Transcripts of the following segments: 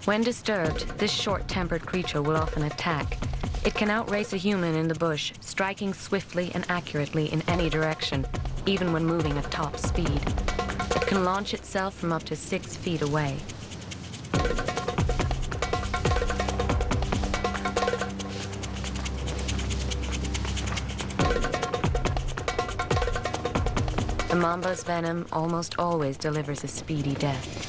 When disturbed, this short-tempered creature will often attack. It can outrace a human in the bush, striking swiftly and accurately in any direction, even when moving at top speed. It can launch itself from up to 6 feet away. The mamba's venom almost always delivers a speedy death.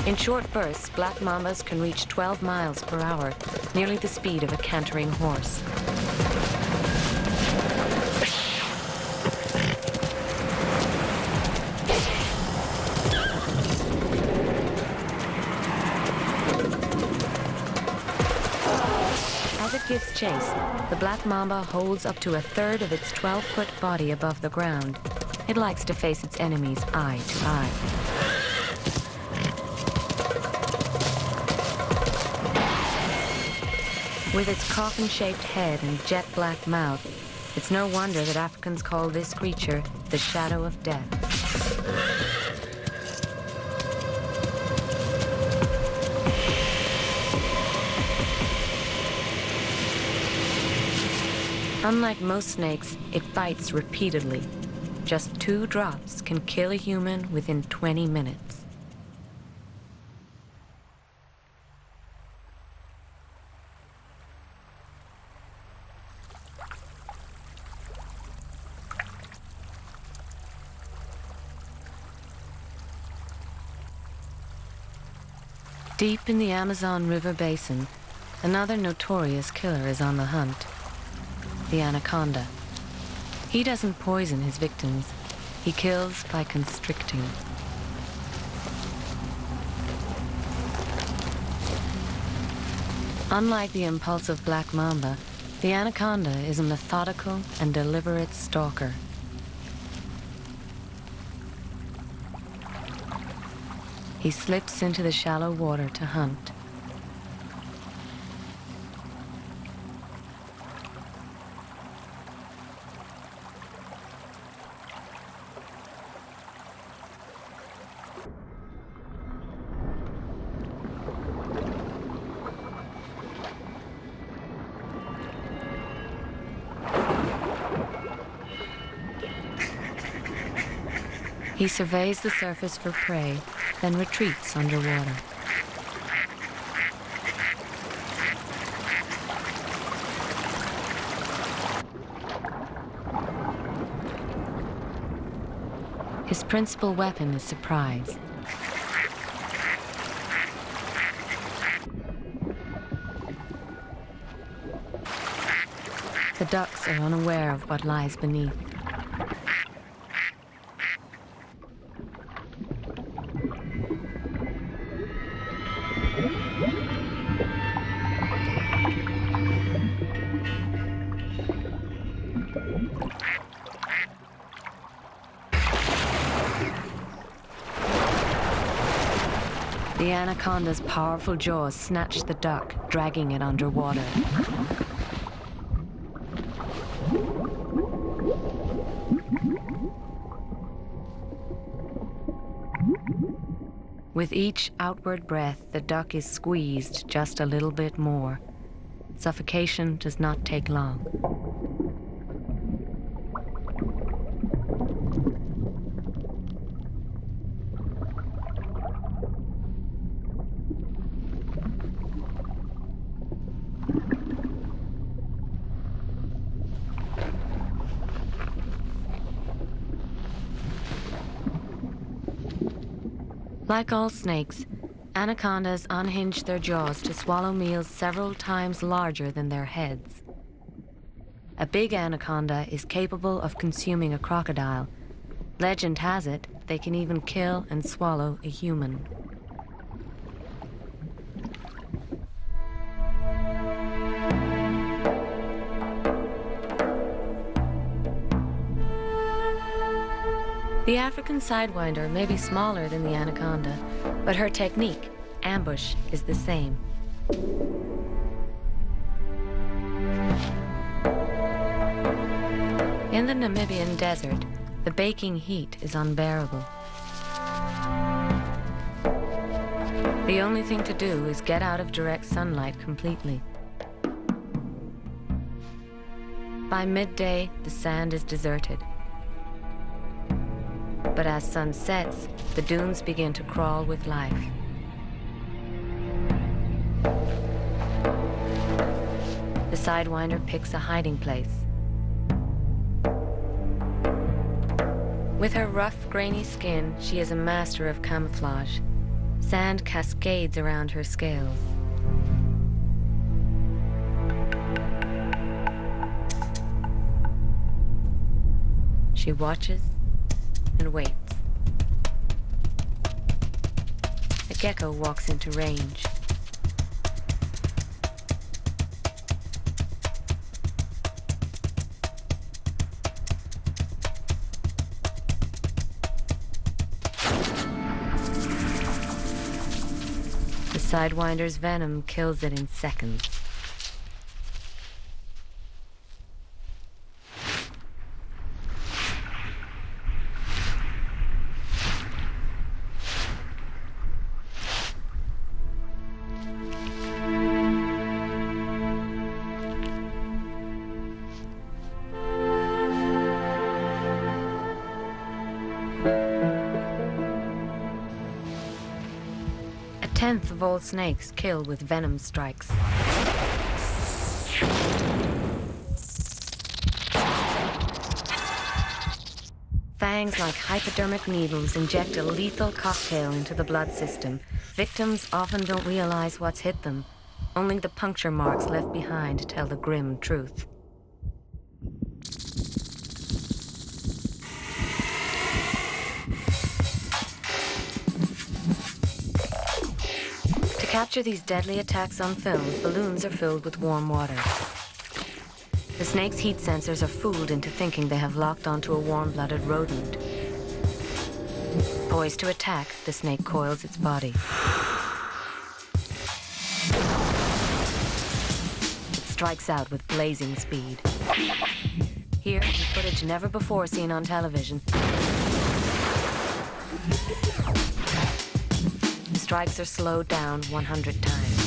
In short bursts, black mambas can reach 12 miles per hour, nearly the speed of a cantering horse. As it gives chase, the black mamba holds up to a third of its 12-foot body above the ground. It likes to face its enemies eye to eye. With its coffin-shaped head and jet-black mouth, it's no wonder that Africans call this creature the shadow of death. Unlike most snakes, it bites repeatedly. Just 2 drops can kill a human within 20 minutes. Deep in the Amazon River basin, another notorious killer is on the hunt. The anaconda. He doesn't poison his victims. He kills by constricting. Unlike the impulsive black mamba, the anaconda is a methodical and deliberate stalker. He slips into the shallow water to hunt. He surveys the surface for prey, then retreats underwater. His principal weapon is surprise. The ducks are unaware of what lies beneath. The anaconda's powerful jaws snatch the duck, dragging it underwater. With each outward breath, the duck is squeezed just a little bit more. Suffocation does not take long. Like all snakes, anacondas unhinge their jaws to swallow meals several times larger than their heads. A big anaconda is capable of consuming a crocodile. Legend has it they can even kill and swallow a human. The African sidewinder may be smaller than the anaconda, but her technique, ambush, is the same. In the Namibian desert, the baking heat is unbearable. The only thing to do is get out of direct sunlight completely. By midday, the sand is deserted. But as sun sets, the dunes begin to crawl with life. The Sidewinder picks a hiding place. With her rough, grainy skin, she is a master of camouflage. Sand cascades around her scales. She watches and waits. A gecko walks into range. The Sidewinder's venom kills it in seconds. A tenth of all snakes kill with venom strikes. Fangs like hypodermic needles inject a lethal cocktail into the blood system. Victims often don't realize what's hit them. Only the puncture marks left behind tell the grim truth. To capture these deadly attacks on film, balloons are filled with warm water. The snake's heat sensors are fooled into thinking they have locked onto a warm-blooded rodent. Poised to attack, the snake coils its body. It strikes out with blazing speed. Here, in footage never before seen on television, the strikes are slowed down 100 times.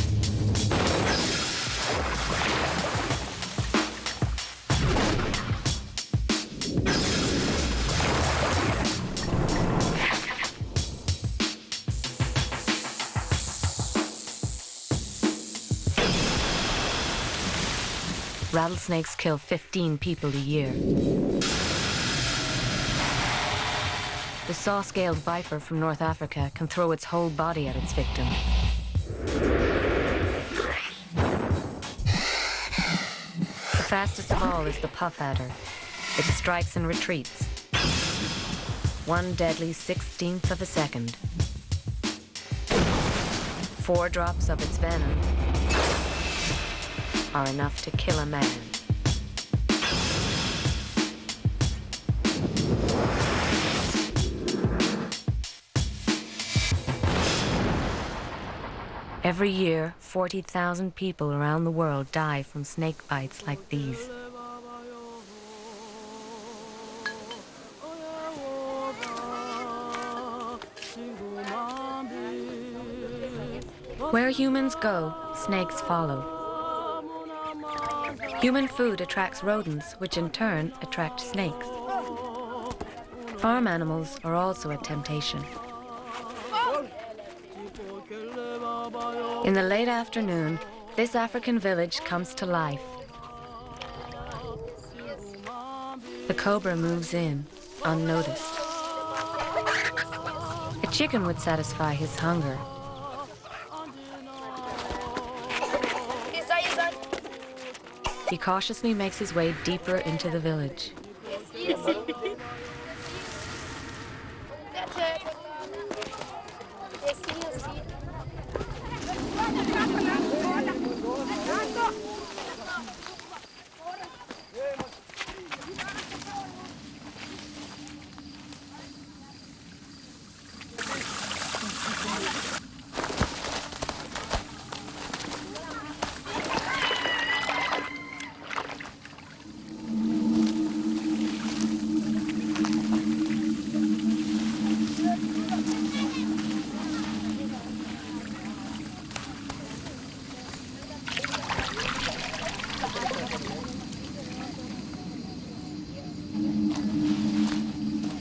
Rattlesnakes kill 15 people a year. The saw-scaled viper from North Africa can throw its whole body at its victim. The fastest of all is the puff adder. It strikes and retreats. One deadly 16th of a second. 4 drops of its venom are enough to kill a man. Every year, 40,000 people around the world die from snake bites like these. Where humans go, snakes follow. Human food attracts rodents, which in turn attract snakes. Farm animals are also a temptation. In the late afternoon, this African village comes to life. The cobra moves in, unnoticed. A chicken would satisfy his hunger. He cautiously makes his way deeper into the village.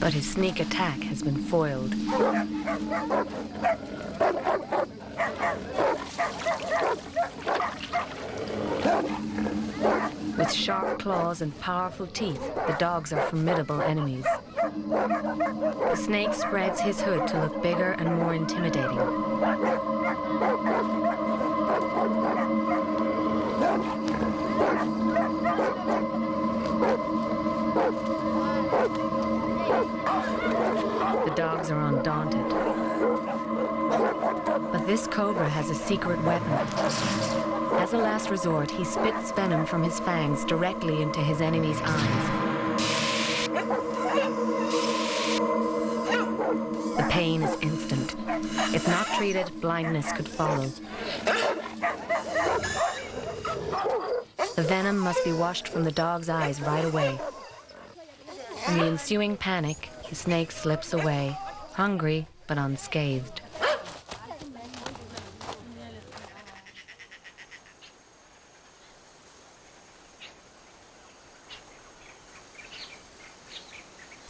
But his sneak attack has been foiled. With sharp claws and powerful teeth, the dogs are formidable enemies. The snake spreads his hood to look bigger and more intimidating. The dogs are undaunted. But this cobra has a secret weapon. As a last resort, he spits venom from his fangs directly into his enemy's eyes. The pain is instant. If not treated, blindness could follow. The venom must be washed from the dog's eyes right away. In the ensuing panic, the snake slips away, hungry but unscathed.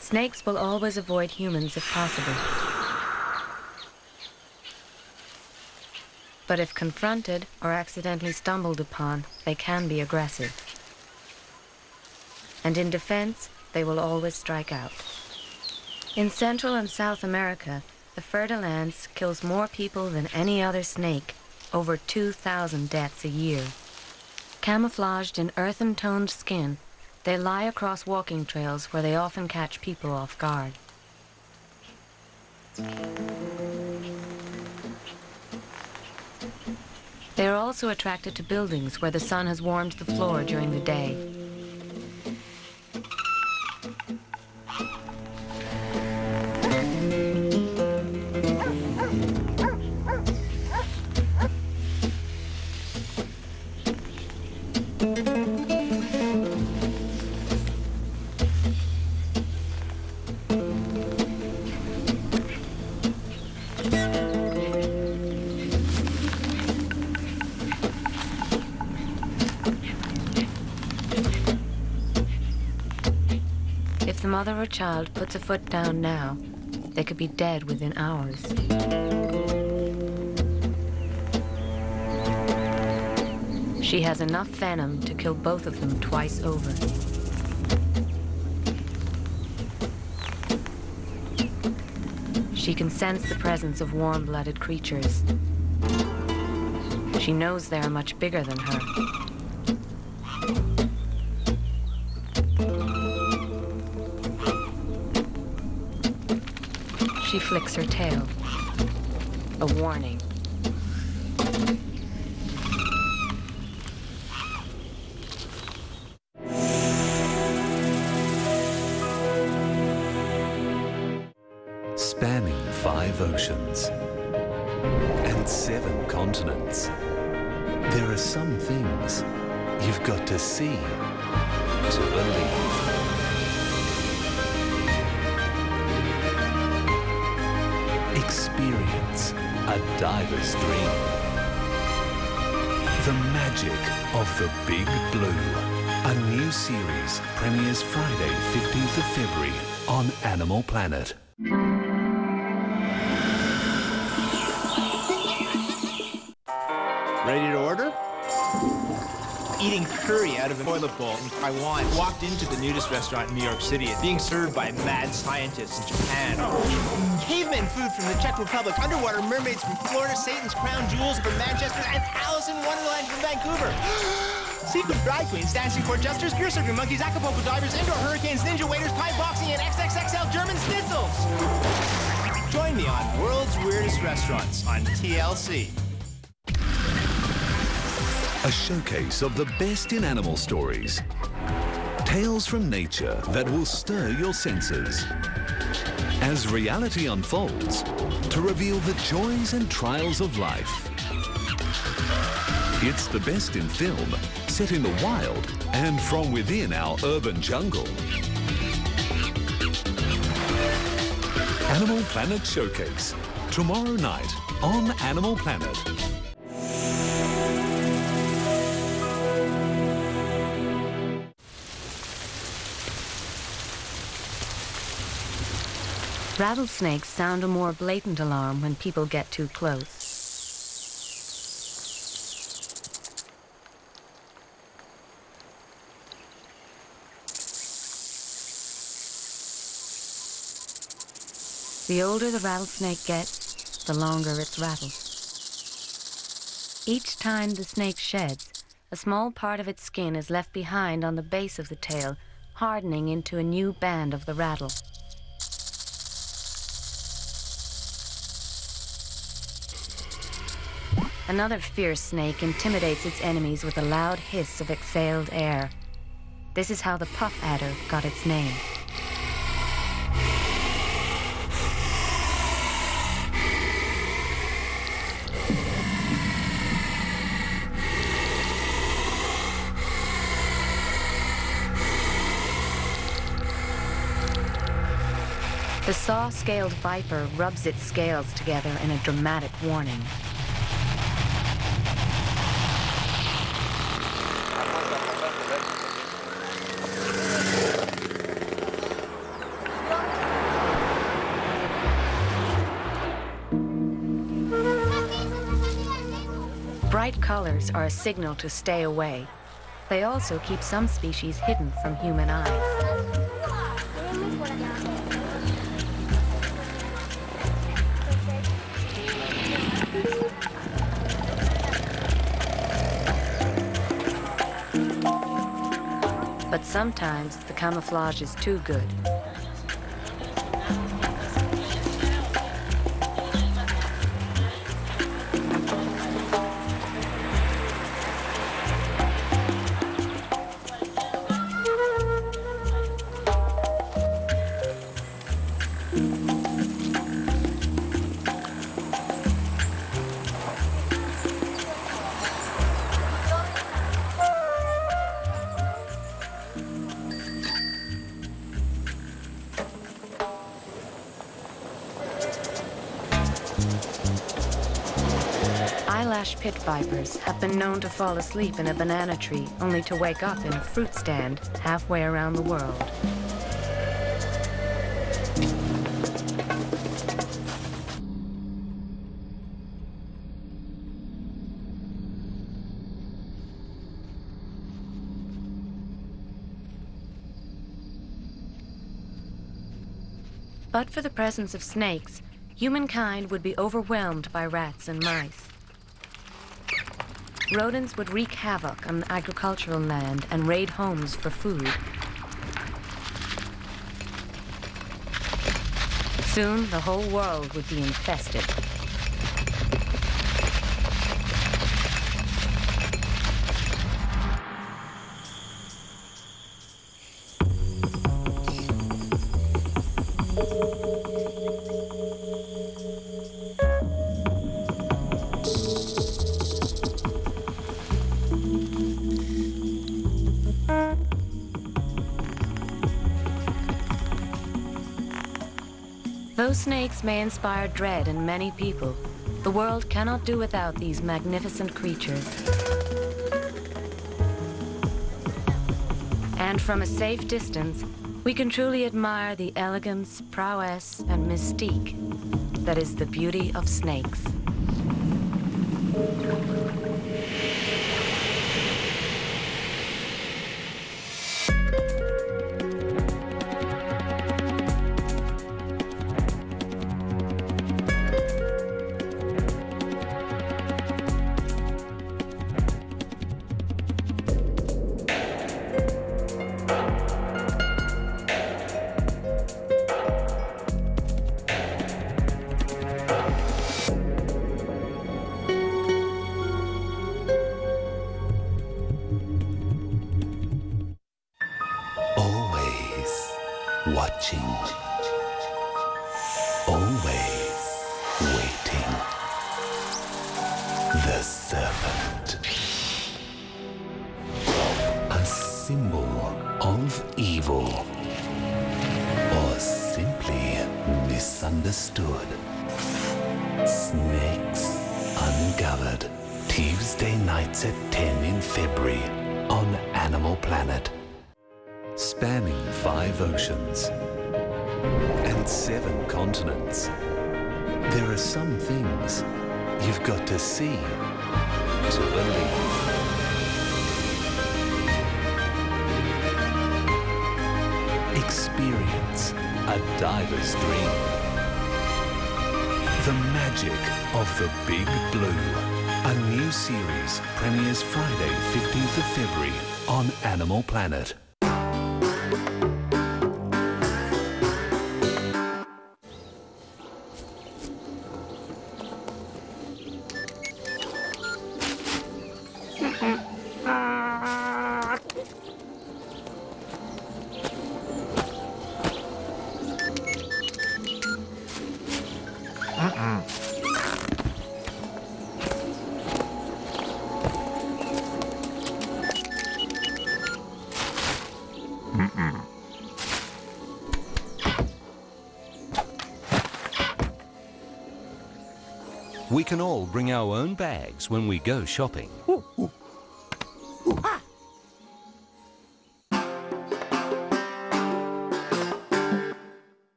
Snakes will always avoid humans if possible. But if confronted or accidentally stumbled upon, they can be aggressive. And in defense, they will always strike out. In Central and South America, the fer-de-lance kills more people than any other snake, over 2,000 deaths a year. Camouflaged in earthen-toned skin, they lie across walking trails where they often catch people off guard. They are also attracted to buildings where the sun has warmed the floor during the day. If the mother or child puts a foot down now, they could be dead within hours. She has enough venom to kill both of them twice over. She can sense the presence of warm-blooded creatures. She knows they are much bigger than her. She flicks her tail. A warning. Spanning 5 oceans and 7 continents, there are some things you've got to see to believe. Experience a diver's dream. The magic of the Big Blue. A new series premieres Friday, 15th of February on Animal Planet. Ready to order? Eating curry out of a toilet bowl in Taiwan. Walked into the nudist restaurant in New York City. It's being served by mad scientists in Japan. Caveman food from the Czech Republic. Underwater mermaids from Florida. Satan's crown jewels from Manchester. And Alice in Wonderland from Vancouver. Seafood drag queens, dancing court jesters, gear surfing monkeys, Acapulco divers, indoor hurricanes, ninja waiters, Thai boxing, and XXXL German schnitzels. Join me on World's Weirdest Restaurants on TLC. A showcase of the best in animal stories. Tales from nature that will stir your senses. As reality unfolds, to reveal the joys and trials of life. It's the best in film, set in the wild and from within our urban jungle. Animal Planet Showcase, tomorrow night on Animal Planet. Rattlesnakes sound a more blatant alarm when people get too close. The older the rattlesnake gets, the longer its rattles. Each time the snake sheds, a small part of its skin is left behind on the base of the tail, hardening into a new band of the rattle. Another fierce snake intimidates its enemies with a loud hiss of exhaled air. This is how the puff adder got its name. The saw-scaled viper rubs its scales together in a dramatic warning. Bright colors are a signal to stay away. They also keep some species hidden from human eyes. But sometimes the camouflage is too good. Eyelash pit vipers have been known to fall asleep in a banana tree only to wake up in a fruit stand halfway around the world. But for the presence of snakes, humankind would be overwhelmed by rats and mice. Rodents would wreak havoc on agricultural land and raid homes for food. Soon, the whole world would be infested. Though snakes may inspire dread in many people, the world cannot do without these magnificent creatures. And from a safe distance, we can truly admire the elegance, prowess, and mystique that is the beauty of snakes. Watching, always waiting. The serpent, a symbol of evil, or simply misunderstood. Snakes Uncovered, Tuesday nights at 10 in February on Animal Planet. Spanning 5 oceans, and 7 continents. There are some things you've got to see to believe. Experience a diver's dream. The magic of the Big Blue. A new series premieres Friday, 15th of February on Animal Planet. We can all bring our own bags when we go shopping.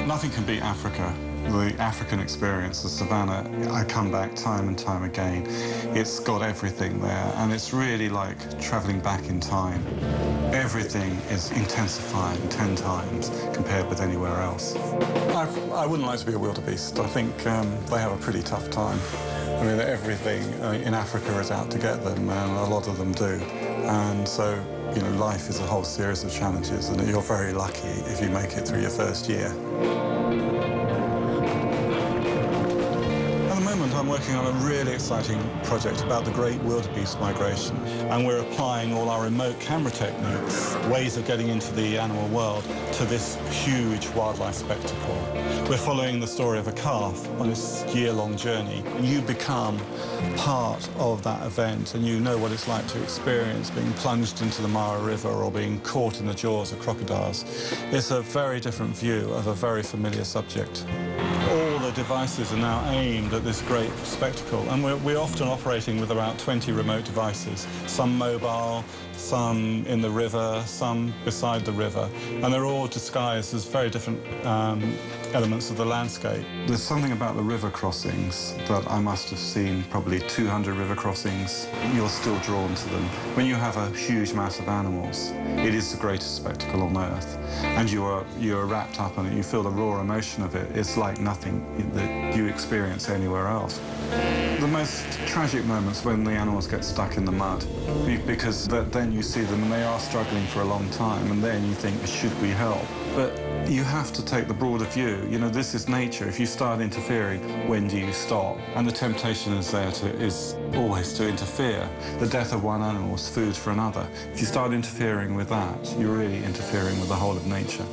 Nothing can beat Africa. The African experience, the savannah, I come back time and time again. It's got everything there, and it's really like traveling back in time. Everything is intensifying 10 times compared with anywhere else. I wouldn't like to be a wildebeest. I think they have a pretty tough time. I mean, everything in Africa is out to get them, and a lot of them do. And so, you know, life is a whole series of challenges, and you're very lucky if you make it through your first year. I'm working on a really exciting project about the great wildebeest migration, and we're applying all our remote camera techniques, ways of getting into the animal world, to this huge wildlife spectacle. We're following the story of a calf on this year-long journey. You become part of that event, and you know what it's like to experience being plunged into the Mara River or being caught in the jaws of crocodiles. It's a very different view of a very familiar subject. All the devices are now aimed at this great spectacle, and we're often operating with about 20 remote devices, some mobile, some in the river, some beside the river, and they're all disguised as very different elements of the landscape. There's something about the river crossings that I must have seen probably 200 river crossings. You're still drawn to them. When you have a huge mass of animals, it is the greatest spectacle on earth, and you are wrapped up in it. You feel the raw emotion of it. It's like nothing that you experience anywhere else. The most tragic moments when the animals get stuck in the mud, because then you see them and they are struggling for a long time, and then you think, should we help? But you have to take the broader view. You know, this is nature. If you start interfering, when do you stop? And the temptation is always to interfere. The death of one animal is food for another. If you start interfering with that, you're really interfering with the whole of nature.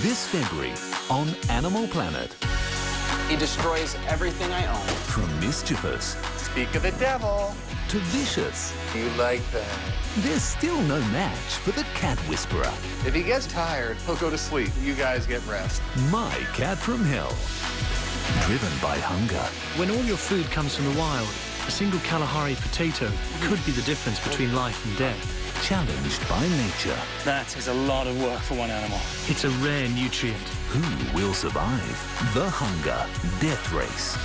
This February on Animal Planet. He destroys everything I own. From mischievous Speak of the devil. to vicious, You like that. there's still no match for the cat whisperer. If he gets tired, he'll go to sleep. You guys get rest. My Cat from Hell. Driven by hunger. When all your food comes from the wild, a single Kalahari potato could be the difference between life and death. Challenged by nature. That is a lot of work for one animal. It's a rare nutrient. Who will survive? The Hunger Death Race.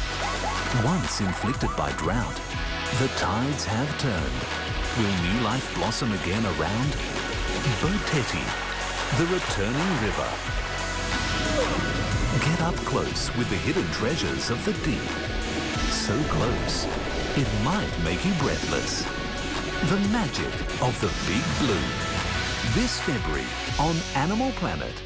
Once inflicted by drought, the tides have turned. Will new life blossom again around? Bo Teti the returning river. Get up close with the hidden treasures of the deep. So close, it might make you breathless. The magic of the Big Blue. This February on Animal Planet.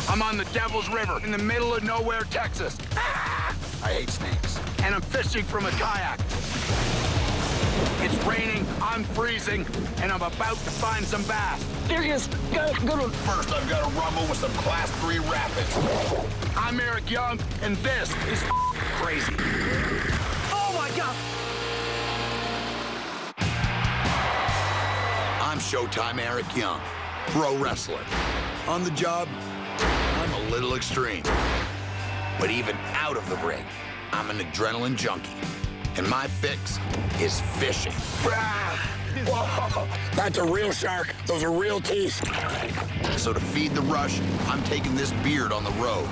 I'm on the Devil's River in the middle of nowhere, Texas. Ah! I hate snakes. And I'm fishing from a kayak. It's raining, I'm freezing, and I'm about to find some bass. There he is. Good one. First, I've got to rumble with some Class 3 rapids. I'm Eric Young, and this is crazy. Oh, my God. I'm Showtime Eric Young, pro wrestler. On the job, I'm a little extreme. But even out of the ring, I'm an adrenaline junkie. And my fix is fishing. Whoa, that's a real shark. Those are real teeth. So to feed the rush, I'm taking this beard on the road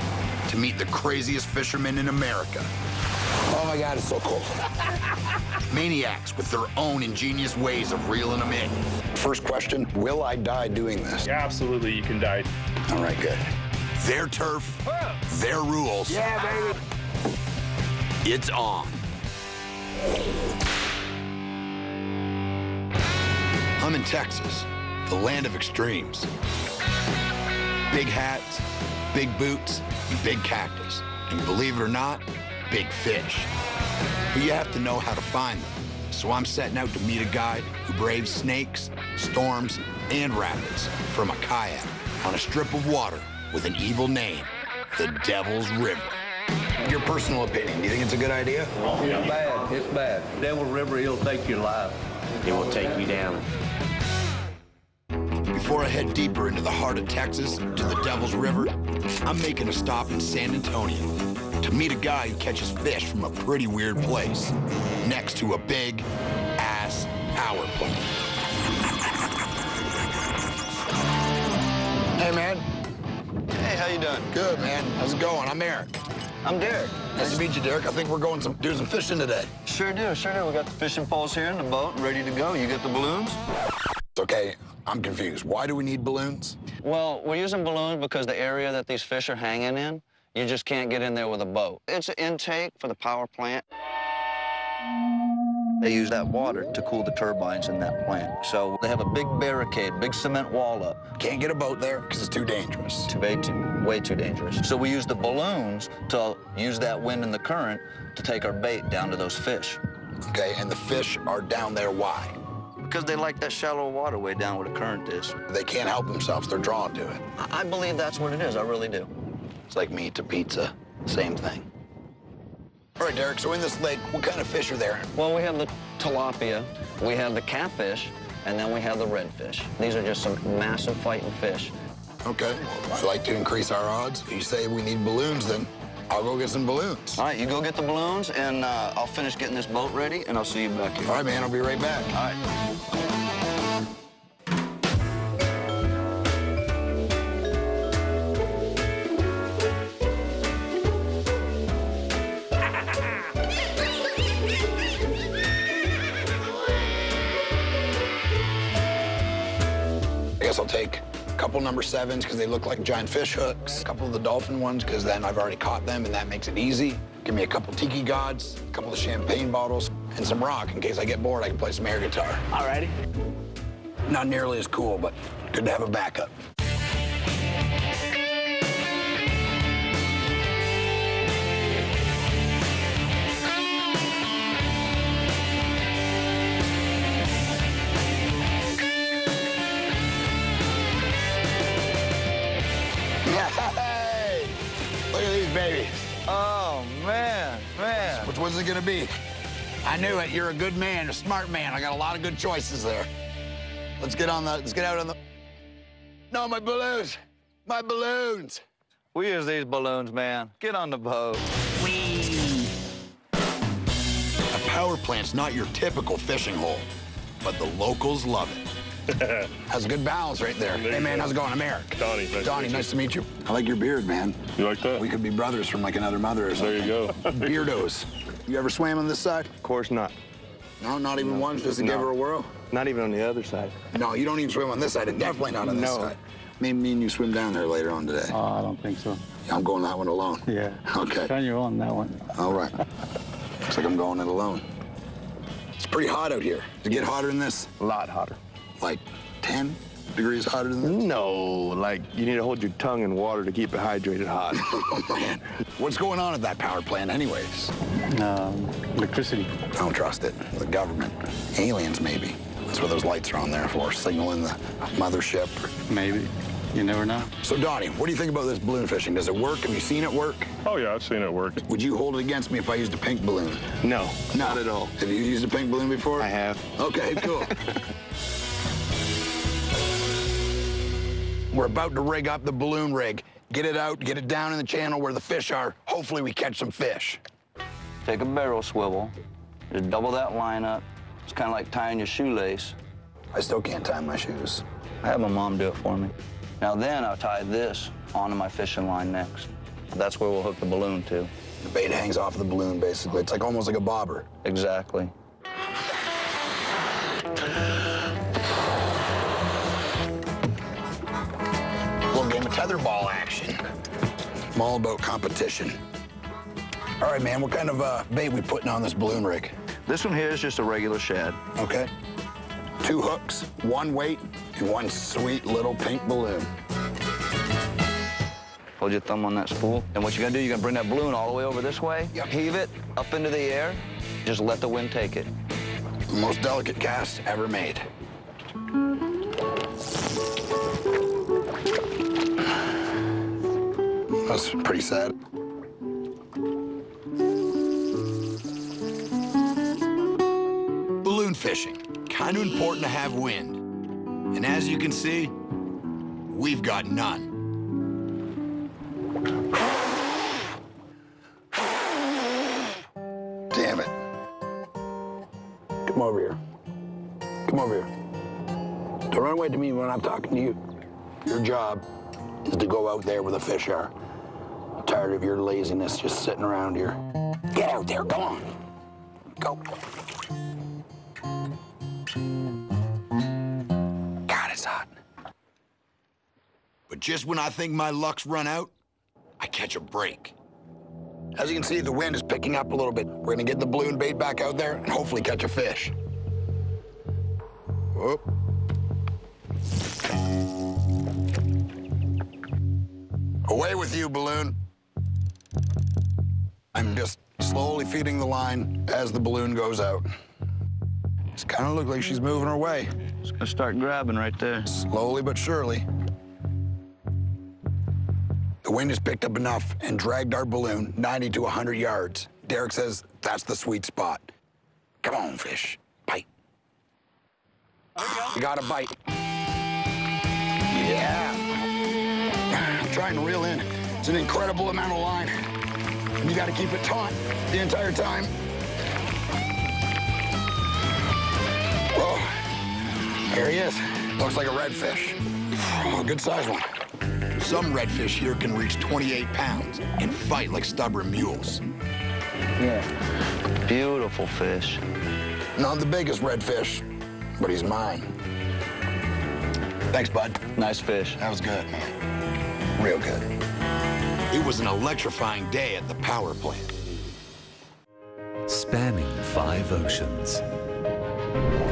to meet the craziest fishermen in America. Oh my God, it's so cool. Maniacs with their own ingenious ways of reeling them in. First question, will I die doing this? Yeah, absolutely, you can die. All right, good. Their turf, their rules. Yeah, baby. It's on. I'm in Texas, the land of extremes. Big hats, big boots, and big cactus. And believe it or not, big fish. But you have to know how to find them. So I'm setting out to meet a guy who braves snakes, storms, and rapids from a kayak on a strip of water with an evil name, the Devil's River. Your personal opinion, do you think it's a good idea? It's bad, it's bad. Devil River, it'll take your life. It will take you down. Before I head deeper into the heart of Texas, to the Devil's River, I'm making a stop in San Antonio to meet a guy who catches fish from a pretty weird place, next to a big-ass power plant. Hey, man. Hey, how you doing? Good, man. How's it going? I'm Eric. I'm Derek. Nice to meet you, Derek. I think we're going doing some fishing today. Sure do, sure do. We got the fishing poles here in the boat, ready to go. You got the balloons? Okay, I'm confused. Why do we need balloons? Well, we're using balloons because the area that these fish are hanging in, you just can't get in there with a boat. It's an intake for the power plant. They use that water to cool the turbines in that plant. So they have a big barricade, big cement wall up. Can't get a boat there because it's too dangerous. Way too dangerous. So we use the balloons to use that wind and the current to take our bait down to those fish. Okay, and the fish are down there, why? Because they like that shallow water way down where the current is. They can't help themselves, they're drawn to it. I believe that's what it is, I really do. It's like meat to pizza, same thing. All right, Derek, so in this lake, what kind of fish are there? Well, we have the tilapia, we have the catfish, and then we have the redfish. These are just some massive fighting fish. Okay, well, I'd like to increase our odds. If you say we need balloons, then I'll go get some balloons. All right, you go get the balloons, and I'll finish getting this boat ready, and I'll see you back here. All right, man, I'll be right back. All right. I guess I'll take a couple number 7s because they look like giant fish hooks, a couple of the dolphin ones because then I've already caught them and that makes it easy. Give me a couple tiki gods, a couple of champagne bottles, and some rock in case I get bored I can play some air guitar. Alrighty. Not nearly as cool, but good to have a backup. Hey! Look at these babies. Oh, man. Which one's it gonna be? I knew it. You're a good man, a smart man. I got a lot of good choices there. Let's get out on the... No, my balloons. My balloons. We use these balloons, man. Get on the boat. A power plant's not your typical fishing hole, but the locals love it. That's a good balance right there. Hey, man, how's it going? I'm Eric. Donnie, nice to meet you. I like your beard, man. You like that? We could be brothers from like another mother or something. There you go. Beardos. You ever swam on this side? Of course not. No, not even once, just to give her a whirl? Not even on the other side. No, you don't even swim on this side, and definitely not on this side. Maybe me and you swim down there later on today. I don't think so. I'm going that one alone. Yeah. Okay. On your own, that one. All right. Looks like I'm going it alone. It's pretty hot out here. Does it get hotter than this? A lot hotter. Like 10 degrees hotter than this? No, like you need to hold your tongue in water to keep it hydrated hot. Oh, man. What's going on at that power plant anyways? Electricity. I don't trust it. The government. Aliens, maybe. That's what those lights are on there for, signaling the mothership. Maybe. You never know. So, Donnie, what do you think about this balloon fishing? Does it work? Have you seen it work? Oh, yeah, I've seen it work. Would you hold it against me if I used a pink balloon? No, not at all. Have you used a pink balloon before? I have. Okay, cool. We're about to rig up the balloon rig. Get it out, get it down in the channel where the fish are. Hopefully we catch some fish. Take a barrel swivel, just double that line up. It's kind of like tying your shoelace. I still can't tie my shoes. I have my mom do it for me. Now then, I'll tie this onto my fishing line next. That's where we'll hook the balloon to. The bait hangs off the balloon, basically. It's like almost like a bobber. Exactly. Little game of tetherball action. I'm all about competition. All right, man, what kind of bait we putting on this balloon rig? This one here is just a regular shad. Okay. 2 hooks, 1 weight, and 1 sweet little pink balloon. Hold your thumb on that spool. And what you're gonna do, you're gonna bring that balloon all the way over this way, heave it up into the air, just let the wind take it. The most delicate cast ever made. That's pretty sad. Balloon fishing, kind of important to have wind. And as you can see, we've got none. Damn it. Come over here. Come over here. Don't run away to me when I'm talking to you. Your job is to go out there where the fish are. I'm tired of your laziness just sitting around here. Get out there, go on. Go. God, it's hot. But just when I think my luck's run out, I catch a break. As you can see, the wind is picking up a little bit. We're gonna get the balloon bait back out there and hopefully catch a fish. Whoop. Away with you, balloon. I'm just slowly feeding the line as the balloon goes out. It's kind of look like she's moving her way. It's gonna start grabbing right there. Slowly but surely. The wind has picked up enough and dragged our balloon 90 to 100 yards. Derek says that's the sweet spot. Come on, fish. Bite. You got a bite. Yeah. I'm trying to reel in. It's an incredible amount of line. And you got to keep it taut the entire time. Oh, there he is. Looks like a redfish. Oh, a good size one. Some redfish here can reach 28 pounds and fight like stubborn mules. Yeah. Beautiful fish. Not the biggest redfish, but he's mine. Thanks, bud. Nice fish. That was good, man. Real good. It was an electrifying day at the power plant. Spanning 5 oceans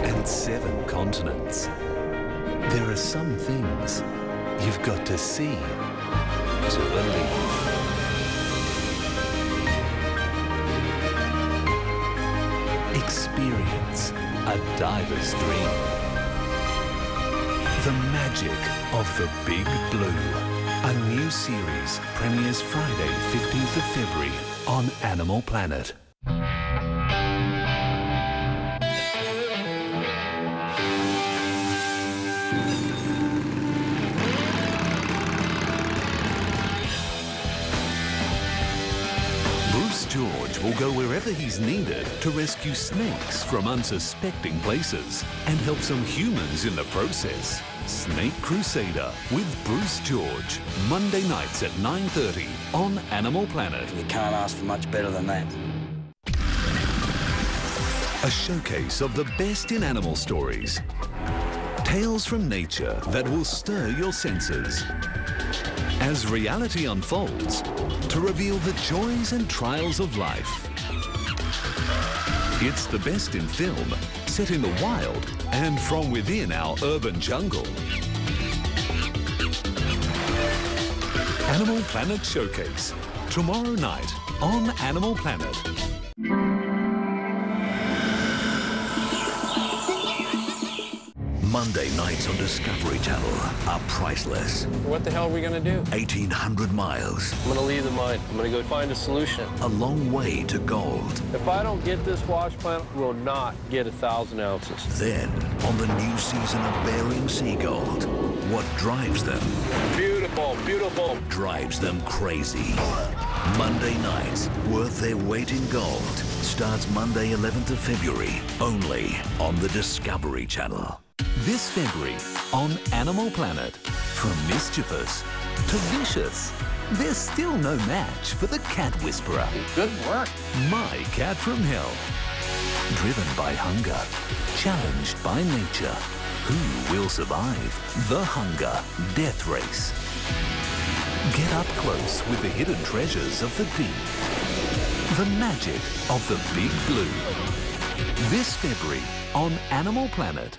and 7 continents, there are some things you've got to see to believe. Experience a diver's dream. The magic of the Big Blue. A new series premieres Friday, 15th of February on Animal Planet. will go wherever he's needed to rescue snakes from unsuspecting places and help some humans in the process. Snake Crusader with Bruce George, Monday nights at 9:30 on Animal Planet. You can't ask for much better than that. A showcase of the best in animal stories. Tales from nature that will stir your senses. As reality unfolds, to reveal the joys and trials of life. It's the best in film, set in the wild and from within our urban jungle. Animal Planet Showcase, tomorrow night on Animal Planet. Monday nights on Discovery Channel are priceless. What the hell are we gonna do? 1,800 miles. I'm gonna leave the mine. I'm gonna go find a solution. A long way to gold. If I don't get this wash plant, we'll not get 1,000 ounces. Then, on the new season of Bering Sea Gold, what drives them? Beautiful, beautiful. Drives them crazy. Monday nights, worth their weight in gold. Starts Monday, 11th of February, only on the Discovery Channel. This February on Animal Planet. From mischievous to vicious, there's still no match for the Cat Whisperer. Good work. My Cat from Hell. Driven by hunger, challenged by nature. Who will survive the hunger death race? Get up close with the hidden treasures of the deep. The magic of the big blue. This February on Animal Planet.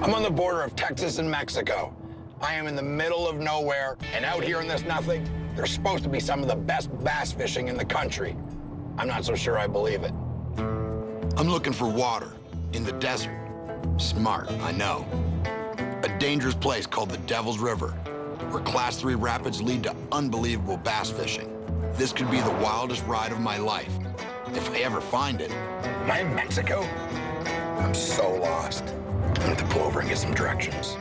I'm on the border of Texas and Mexico. I am in the middle of nowhere, and out here in this nothing, there's supposed to be some of the best bass fishing in the country. I'm not so sure I believe it. I'm looking for water in the desert. Smart, I know. A dangerous place called the Devil's River, where Class 3 rapids lead to unbelievable bass fishing. This could be the wildest ride of my life, if I ever find it. Am I in Mexico? I'm so lost. I'm gonna have to pull over and get some directions.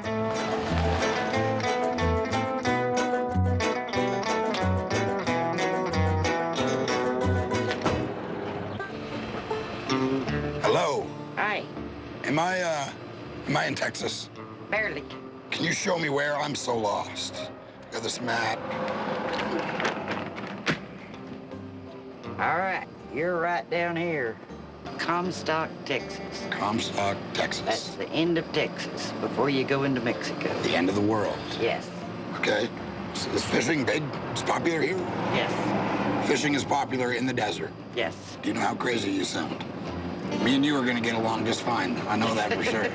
Hello? Hi. Am I in Texas? Barely. Can you show me where? I'm so lost. Got this map. All right, you're right down here. Comstock, Texas. Comstock, Texas. That's the end of Texas, before you go into Mexico. The end of the world. Yes. Okay. So is fishing big? It's popular here? Yes. Fishing is popular in the desert? Yes. Do you know how crazy you sound? Me and you are gonna get along just fine. I know that for sure.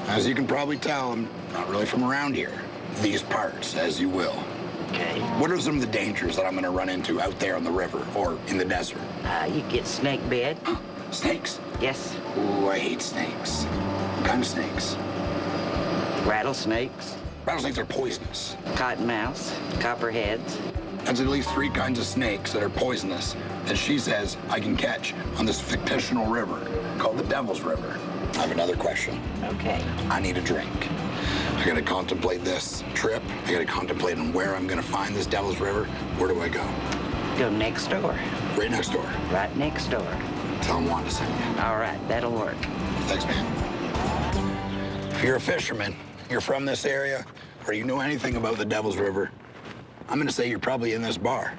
As you can probably tell, I'm not really from around here. These parts, as you will. Okay. What are some of the dangers that I'm gonna run into out there on the river or in the desert? You get snake bit. Snakes? Yes. Ooh, I hate snakes. What kind of snakes? Rattlesnakes. Rattlesnakes are poisonous. Cottonmouths. Copperheads. That's at least 3 kinds of snakes that are poisonous that she says I can catch on this fictional river called the Devil's River. I have another question. Okay. I need a drink. I gotta contemplate this trip. I gotta contemplate on where I'm gonna find this Devil's River. Where do I go? Go next door. Right next door. Right next door. Tell them Wanda sent you. All right, that'll work. Thanks, man. If you're a fisherman, you're from this area, or you know anything about the Devil's River, I'm gonna say you're probably in this bar.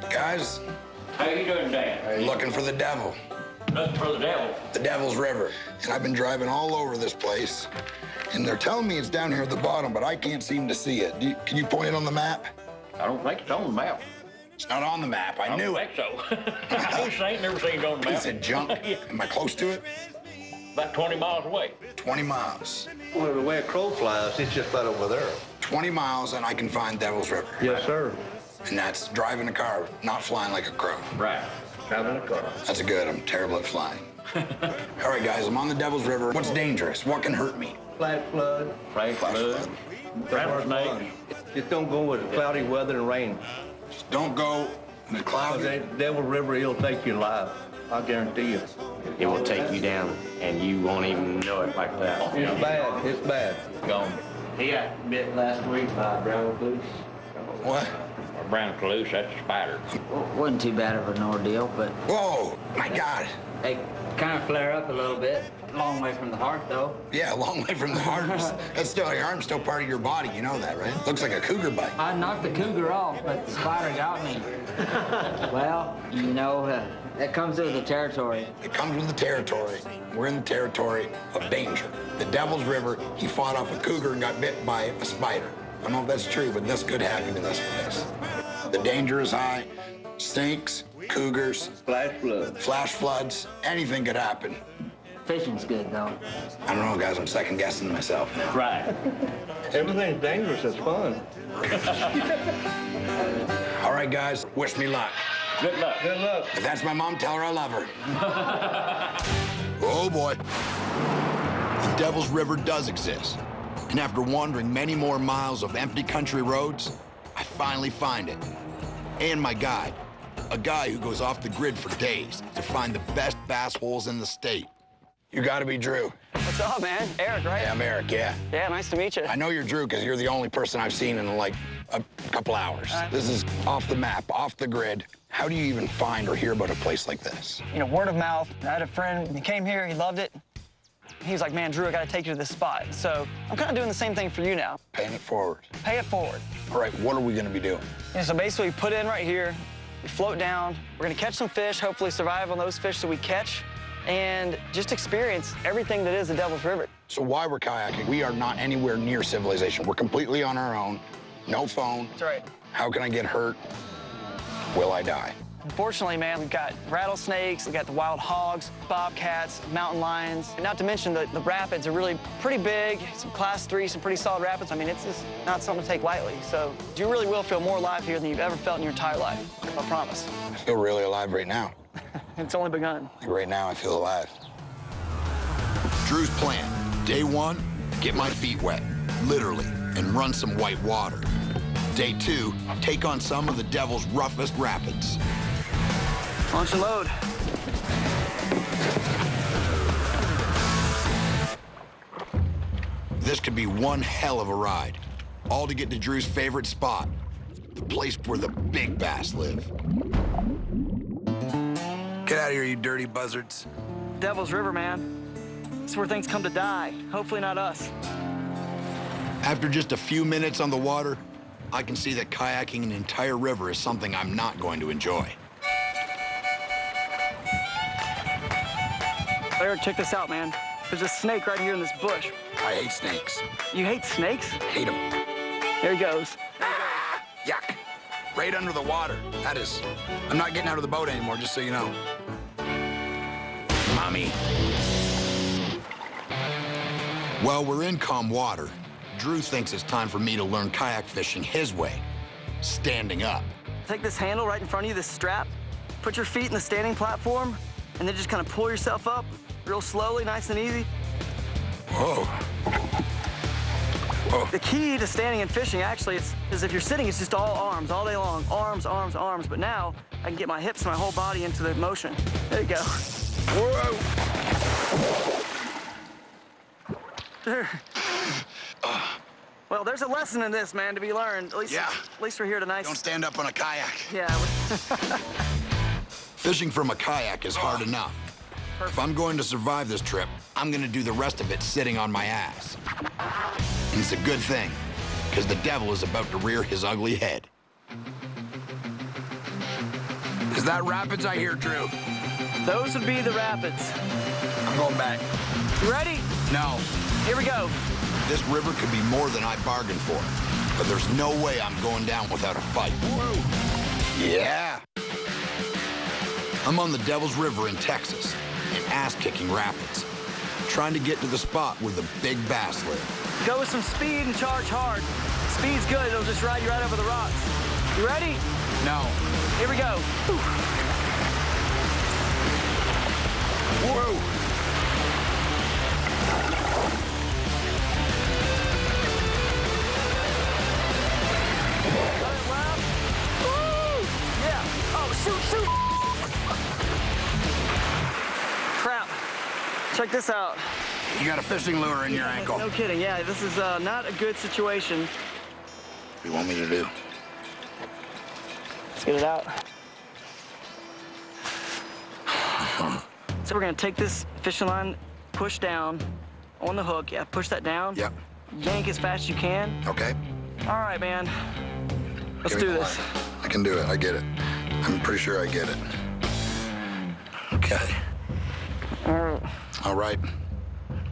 Guys. How you doing, Dan? Looking for the devil. Looking for the devil? The Devil's River. And I've been driving all over this place, and they're telling me it's down here at the bottom, but I can't seem to see it. Can you point it on the map? I don't think it's on the map. It's not on the map. I knew it. I don't think so. I ain't never seen it on the map. Piece of junk. Yeah. Am I close to it? About 20 miles away. 20 miles. Well, the way a crow flies, it's just right over there. 20 miles and I can find Devil's River. Yes, sir. And that's driving a car, not flying like a crow. Right. Driving a car. That's good. I'm terrible at flying. All right, guys, I'm on the Devil's River. What's dangerous? What can hurt me? Flash flood. Flash flood. Rattlesnake. Just don't go with cloudy weather and rain. Just don't go in the cloudy. The Devil's River, it'll take you alive. I guarantee you. It will take you down, and you won't even know it like that. It's bad. It's bad. Gone. He got bit last week by a brown recluse. What? A brown recluse, that's a spider. Wasn't too bad of an ordeal, but... Whoa, my God. They kind of flare up a little bit. Long way from the heart, though. Yeah, a long way from the heart. That's still, your arm's still part of your body, you know that, right? Looks like a cougar bite. I knocked the cougar off, but the spider got me. Well, you know, that comes with the territory. It comes with the territory. We're in the territory of danger. The Devil's River, he fought off a cougar and got bit by a spider. I don't know if that's true, but this could happen in this place. The danger is high. Snakes, cougars, flash floods, anything could happen. Fishing's good, though. I don't know, guys. I'm second-guessing myself now. Right. Everything's dangerous. It's fun. All right, guys. Wish me luck. Good luck. Good luck. If that's my mom, tell her I love her. Oh, boy. The Devil's River does exist. And after wandering many more miles of empty country roads, I finally find it. And my guide, a guy who goes off the grid for days to find the best bass holes in the state. You gotta be Drew. What's up, man? Eric, right? Yeah, I'm Eric, yeah. Yeah, nice to meet you. I know you're Drew because you're the only person I've seen in, like, a couple hours. This is off the map, off the grid. How do you even find or hear about a place like this? You know, word of mouth. I had a friend, he came here, he loved it. He was like, man, Drew, I gotta take you to this spot. So I'm kind of doing the same thing for you now. Paying it forward. Pay it forward. All right, what are we gonna be doing? Yeah, so basically, we put in right here, we float down, we're gonna catch some fish, hopefully survive on those fish that we catch, and just experience everything that is the Devil's River. So while we're kayaking, we are not anywhere near civilization. We're completely on our own, no phone. That's right. How can I get hurt? Will I die? Unfortunately, man, we've got rattlesnakes, we've got the wild hogs, bobcats, mountain lions, and not to mention the rapids are really pretty big, some class 3, some pretty solid rapids. I mean, it's just not something to take lightly. So you really will feel more alive here than you've ever felt in your entire life, I promise. I feel really alive right now. It's only begun. Like right now, I feel alive. Drew's plan, day 1, get my feet wet, literally, and run some white water. Day 2, take on some of the Devil's roughest rapids. Launch and load. This could be one hell of a ride, all to get to Drew's favorite spot, the place where the big bass live. Get out of here, you dirty buzzards. Devil's River, man. It's where things come to die. Hopefully not us. After just a few minutes on the water, I can see that kayaking an entire river is something I'm not going to enjoy. Eric, check this out, man. There's a snake right here in this bush. I hate snakes. You hate snakes? Hate them. There he goes. Ah, yuck. Right under the water. That is... I'm not getting out of the boat anymore, just so you know. Mommy. Well, we're in calm water. Drew thinks it's time for me to learn kayak fishing his way, standing up. Take this handle right in front of you, this strap. Put your feet in the standing platform, and then just kind of pull yourself up real slowly, nice and easy. Whoa. Whoa. The key to standing and fishing, actually, is if you're sitting, it's just all arms, all day long. Arms, arms, arms. But now, I can get my hips and my whole body into the motion. There you go. Whoa. Well, there's a lesson in this, man, to be learned. At least we're here tonight. Don't stand up on a kayak. Yeah. Fishing from a kayak is hard enough. Perfect. If I'm going to survive this trip, I'm going to do the rest of it sitting on my ass. And it's a good thing, because the devil is about to rear his ugly head. Is that rapids I hear, Drew? Those would be the rapids. I'm going back. You ready? No. Here we go. This river could be more than I bargained for, but there's no way I'm going down without a fight. Whoa. Yeah. I'm on the Devil's River in Texas, in ass-kicking rapids, trying to get to the spot where the big bass live. Go with some speed and charge hard. Speed's good, it'll just ride you right over the rocks. You ready? No. Here we go. Whoa. Shoot! Crap. Check this out. You got a fishing lure in your ankle. No kidding, yeah, this is not a good situation. What do you want me to do? Let's get it out. So we're gonna take this fishing line, push down on the hook. Yeah, push that down. Yep. Yank as fast as you can. Okay. All right, man. Let's Give me do the this. line. I can do it. I get it. I'm pretty sure I get it. Okay. All right.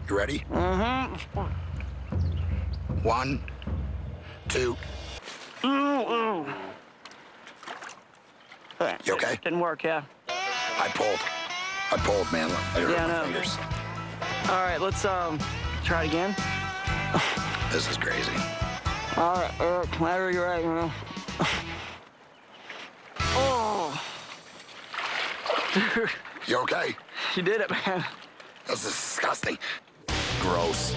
You ready? Mm-hmm. 1, 2. You okay? Didn't work, yeah. I pulled, man. Look, I hurt Yeah, I my know. fingers. All right, let's try it again. This is crazy. All right, whenever you're right, man. Oh. Dude. You okay? You did it, man. That's disgusting. Gross.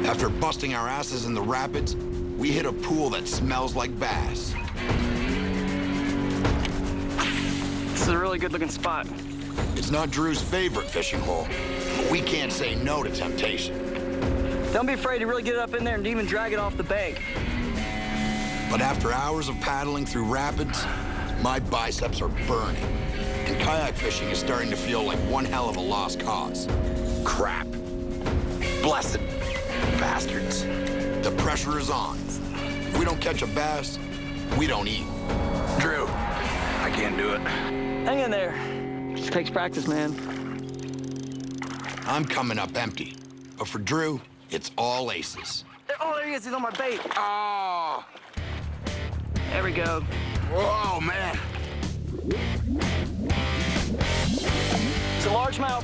After busting our asses in the rapids, we hit a pool that smells like bass. This is a really good-looking spot. It's not Drew's favorite fishing hole, but we can't say no to temptation. Don't be afraid to really get it up in there and even drag it off the bank. But after hours of paddling through rapids, my biceps are burning. And kayak fishing is starting to feel like one hell of a lost cause. Crap. Blessed bastards. The pressure is on. If we don't catch a bass, we don't eat. Drew, I can't do it. Hang in there. Just takes practice, man. I'm coming up empty. But for Drew, it's all aces. Oh, there he is. He's on my bait. Oh. There we go. Whoa, man. It's a largemouth.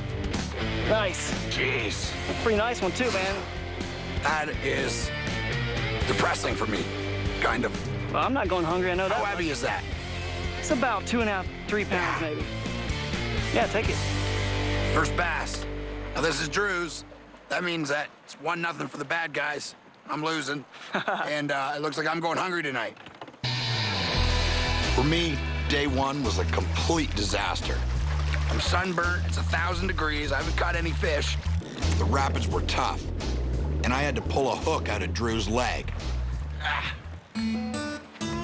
Nice. Jeez. That's a pretty nice one, too, man. That is depressing for me, kind of. Well, I'm not going hungry, I know that. How heavy is that? It's about 2.5, 3 pounds, maybe. Yeah, take it. First bass. Now, this is Drew's. That means that it's 1-0 for the bad guys. I'm losing. And it looks like I'm going hungry tonight. For me, day one was a complete disaster. I'm sunburnt, it's 1,000 degrees, I haven't caught any fish. The rapids were tough, and I had to pull a hook out of Drew's leg.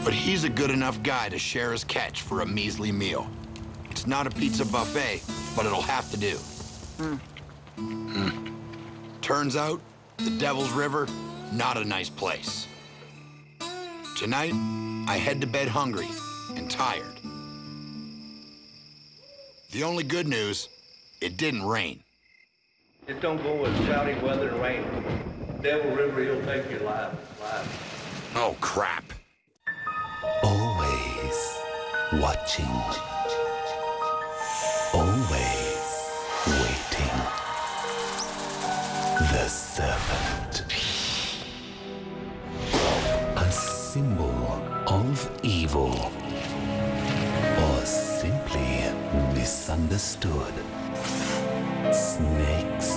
But he's a good enough guy to share his catch for a measly meal. It's not a pizza buffet, but it'll have to do. Turns out, the Devil's River, not a nice place. Tonight, I head to bed hungry and tired. The only good news, it didn't rain. Just don't go with cloudy weather and rain. Devil River, he'll take you alive. Oh, crap. Always watching. Always waiting. The serpent. A symbol of evil. Or simply misunderstood. Snakes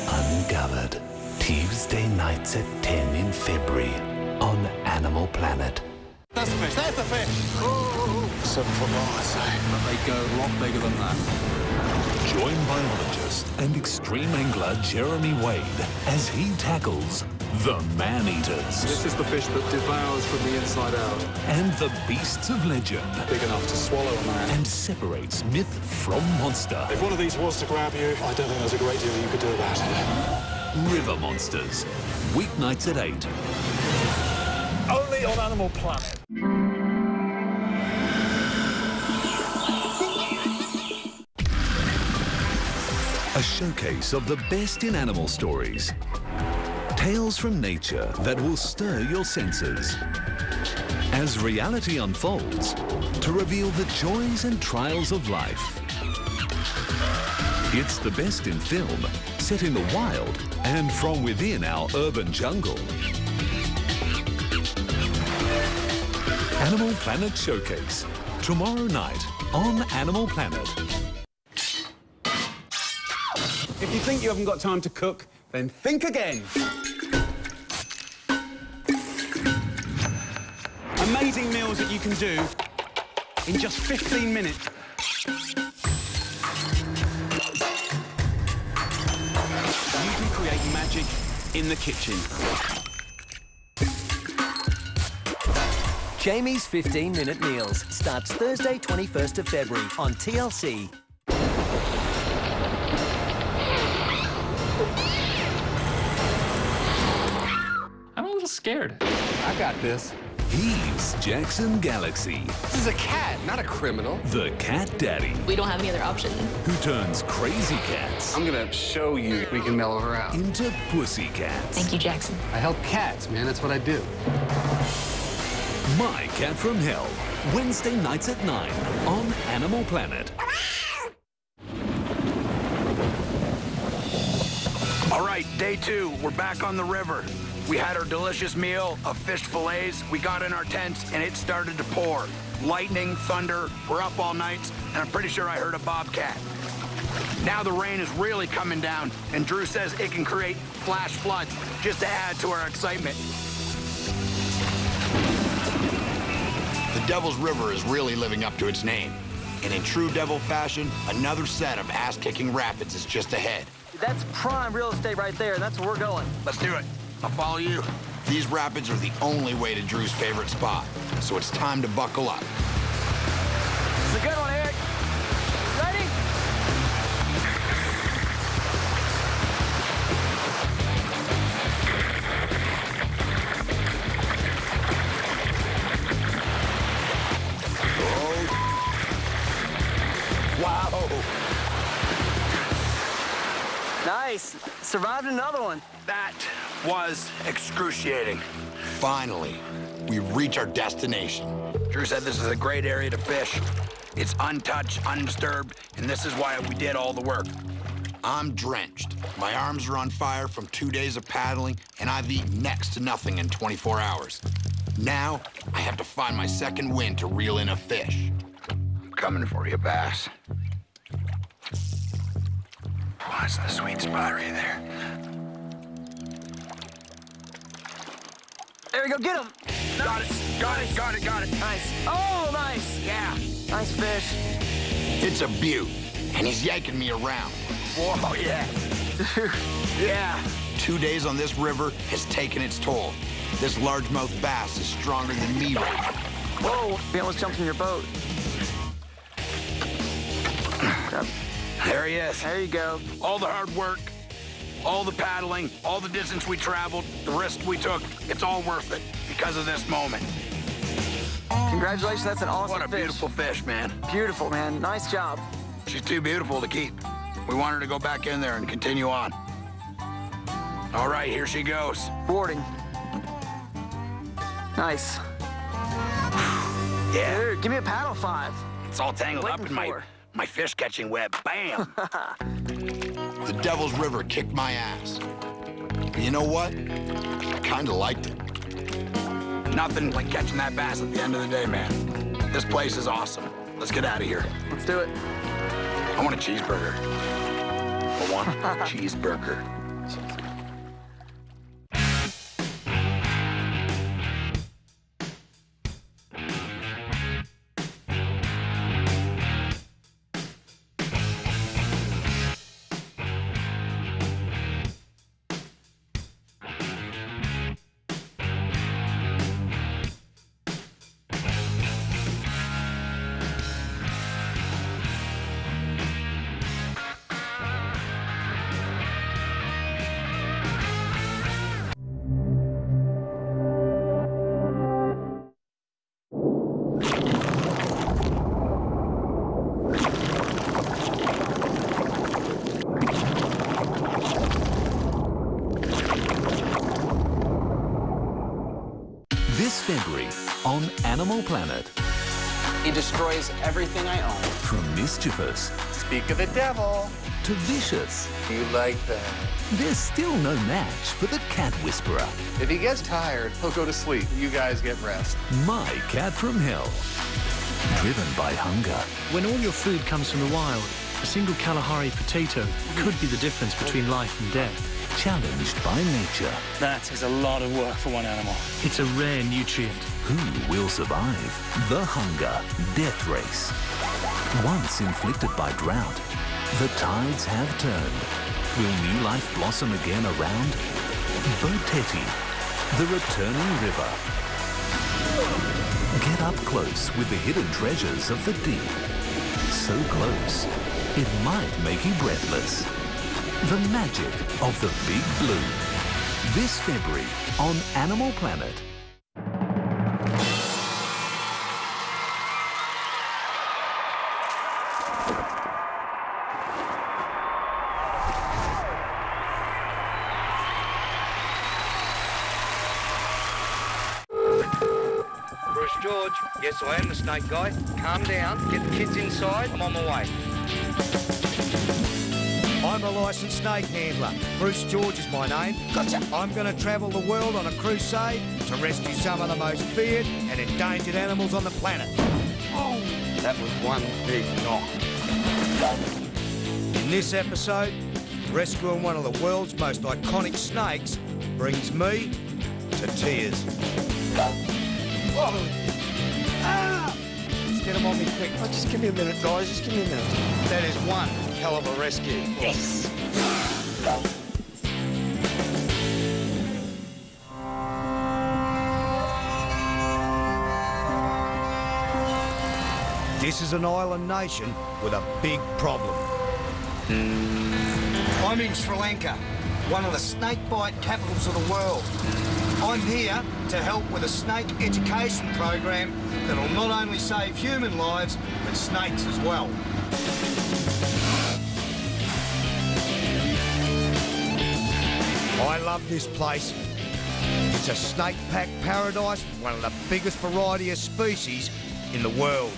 Uncovered. Tuesday nights at 10 in February on Animal Planet. That's the fish, there's the fish! Oh, 7 foot long, I say. But they go a lot bigger than that. Join biologist and extreme angler Jeremy Wade as he tackles the man-eaters. This is the fish that devours from the inside out. And the beasts of legend. Big enough to swallow a man. And separates myth from monster. If one of these was to grab you, I don't think there's a great deal you could do about it. River Monsters. Weeknights at 8. Only on Animal Planet. A showcase of the best in animal stories. Tales from nature that will stir your senses. As reality unfolds, to reveal the joys and trials of life. It's the best in film, set in the wild and from within our urban jungle. Animal Planet Showcase, tomorrow night on Animal Planet. If you think you haven't got time to cook, then think again. Amazing meals that you can do in just 15 minutes. magic in the kitchen. Jamie's 15-minute meals starts Thursday, 21st of February on TLC. I'm a little scared. I got this. He's Jackson Galaxy. This is a cat, not a criminal. The Cat Daddy. We don't have any other option. Who turns crazy cats. I'm gonna show you we can mellow her out. Into pussy cats. Thank you, Jackson. I help cats, man. That's what I do. My Cat from Hell. Wednesday nights at 9 on Animal Planet. All right, day 2. We're back on the river. We had our delicious meal of fish fillets. We got in our tents, and it started to pour. Lightning, thunder, we're up all night, and I'm pretty sure I heard a bobcat. Now the rain is really coming down, and Drew says it can create flash floods just to add to our excitement. The Devil's River is really living up to its name. And in true Devil fashion, another set of ass-kicking rapids is just ahead. That's prime real estate right there. That's where we're going. Let's do it. I'll follow you. These rapids are the only way to Drew's favorite spot, so it's time to buckle up. It's a good one, Eric. Ready? Wow. Nice. Survived another one. That was excruciating. Finally, we reach our destination. Drew said this is a great area to fish. It's untouched, undisturbed, and this is why we did all the work. I'm drenched. My arms are on fire from 2 days of paddling, and I've eaten next to nothing in 24 hours. Now, I have to find my second wind to reel in a fish. Coming for you, bass. Oh, it's a sweet spot right there. There we go, get him. Got it, got it, got it, got it. Nice. Oh, nice. Yeah. Nice fish. It's a beaut, and he's yanking me around. Whoa, yeah. Yeah. 2 days on this river has taken its toll. This largemouth bass is stronger than me right now. Whoa, we almost jumped in your boat. There he is. There you go. All the hard work, all the paddling, all the distance we traveled, the risk we took, it's all worth it because of this moment. Congratulations, that's an awesome fish. What a beautiful fish, man. Beautiful, man. Nice job. She's too beautiful to keep. We want her to go back in there and continue on. All right, here she goes. Boarding. Nice. Yeah. Dude, give me a paddle 5. It's all tangled up in my fish-catching web. Bam! The Devil's River kicked my ass. But you know what? I kind of liked it. Nothing like catching that bass at the end of the day, man. This place is awesome. Let's get out of here. Let's do it. I want a cheeseburger. I want a cheeseburger. This February on Animal Planet. He destroys everything I own. From mischievous Speak of the devil. to vicious, You like that? there's still no match for the Cat Whisperer. If he gets tired, he'll go to sleep. You guys get rest. My Cat from Hell. Driven by hunger. When all your food comes from the wild, a single Kalahari potato could be the difference between life and death. Challenged by nature. That is a lot of work for one animal. It's a rare nutrient. Who will survive? The Hunger Death Race. Once inflicted by drought, the tides have turned. Will new life blossom again around Boteti, the returning river? Get up close with the hidden treasures of the deep. So close, it might make you breathless. The magic of the Big Blue. This February on Animal Planet. George, yes, I am the snake guy. Calm down, get the kids inside, I'm on my way. I'm a licensed snake handler. Bruce George is my name. Gotcha. I'm going to travel the world on a crusade to rescue some of the most feared and endangered animals on the planet. Oh, that was one big knock. In this episode, rescuing one of the world's most iconic snakes brings me to tears. Whoa. Ah! Let's get him on me quick. Oh, just give me a minute, guys. Just give me a minute. That is one hell of a rescue. Yes. This is an island nation with a big problem. I'm in Sri Lanka, one of the snakebite capitals of the world. I'm here to help with a snake education program that'll not only save human lives, but snakes as well. I love this place. It's a snake pack paradise with one of the biggest variety of species in the world.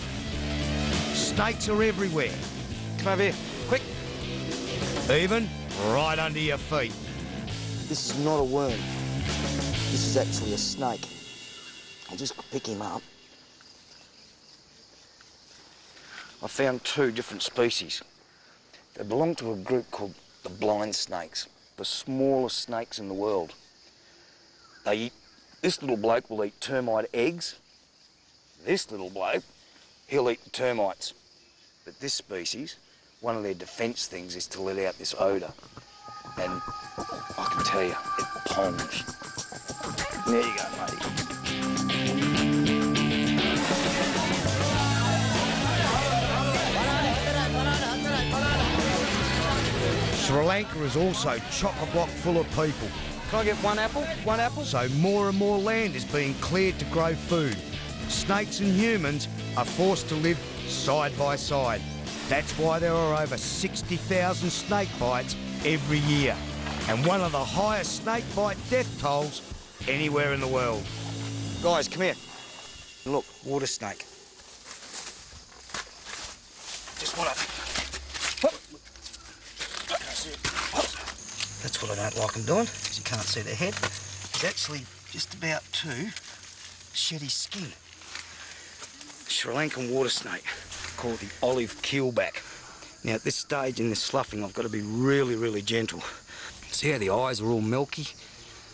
Snakes are everywhere. Come over here, quick. Even right under your feet. This is not a worm. This is actually a snake. I'll just pick him up. I found two different species. They belong to a group called the blind snakes, the smallest snakes in the world. This little bloke will eat termite eggs. This little bloke, he'll eat the termites. But this species, one of their defence things is to let out this odour. And I can tell you, it pongs. There you go, matey. Sri Lanka is also chock-a-block full of people. Can I get one apple? One apple? So more and more land is being cleared to grow food. Snakes and humans are forced to live side by side. That's why there are over 60,000 snake bites every year, and one of the highest snake bite death tolls anywhere in the world. Guys, come here. Look, water snake. Just want to... That's what I don't like them doing, because you can't see their head. He's actually just about to shed his skin. Sri Lankan water snake, called the olive keelback. Now, at this stage in this sloughing, I've got to be really, really gentle. See how the eyes are all milky?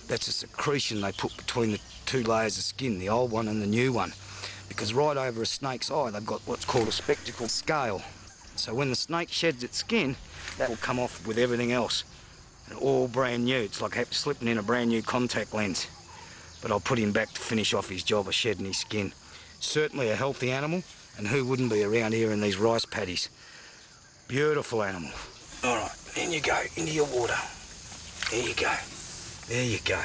That's a secretion they put between the two layers of skin, the old one and the new one. Because right over a snake's eye, they've got what's called a spectacle scale. So when the snake sheds its skin, that will come off with everything else. And all brand new. It's like slipping in a brand new contact lens. But I'll put him back to finish off his job of shedding his skin. Certainly a healthy animal, and who wouldn't be around here in these rice paddies? Beautiful animal. All right, in you go, into your water. There you go. There you go.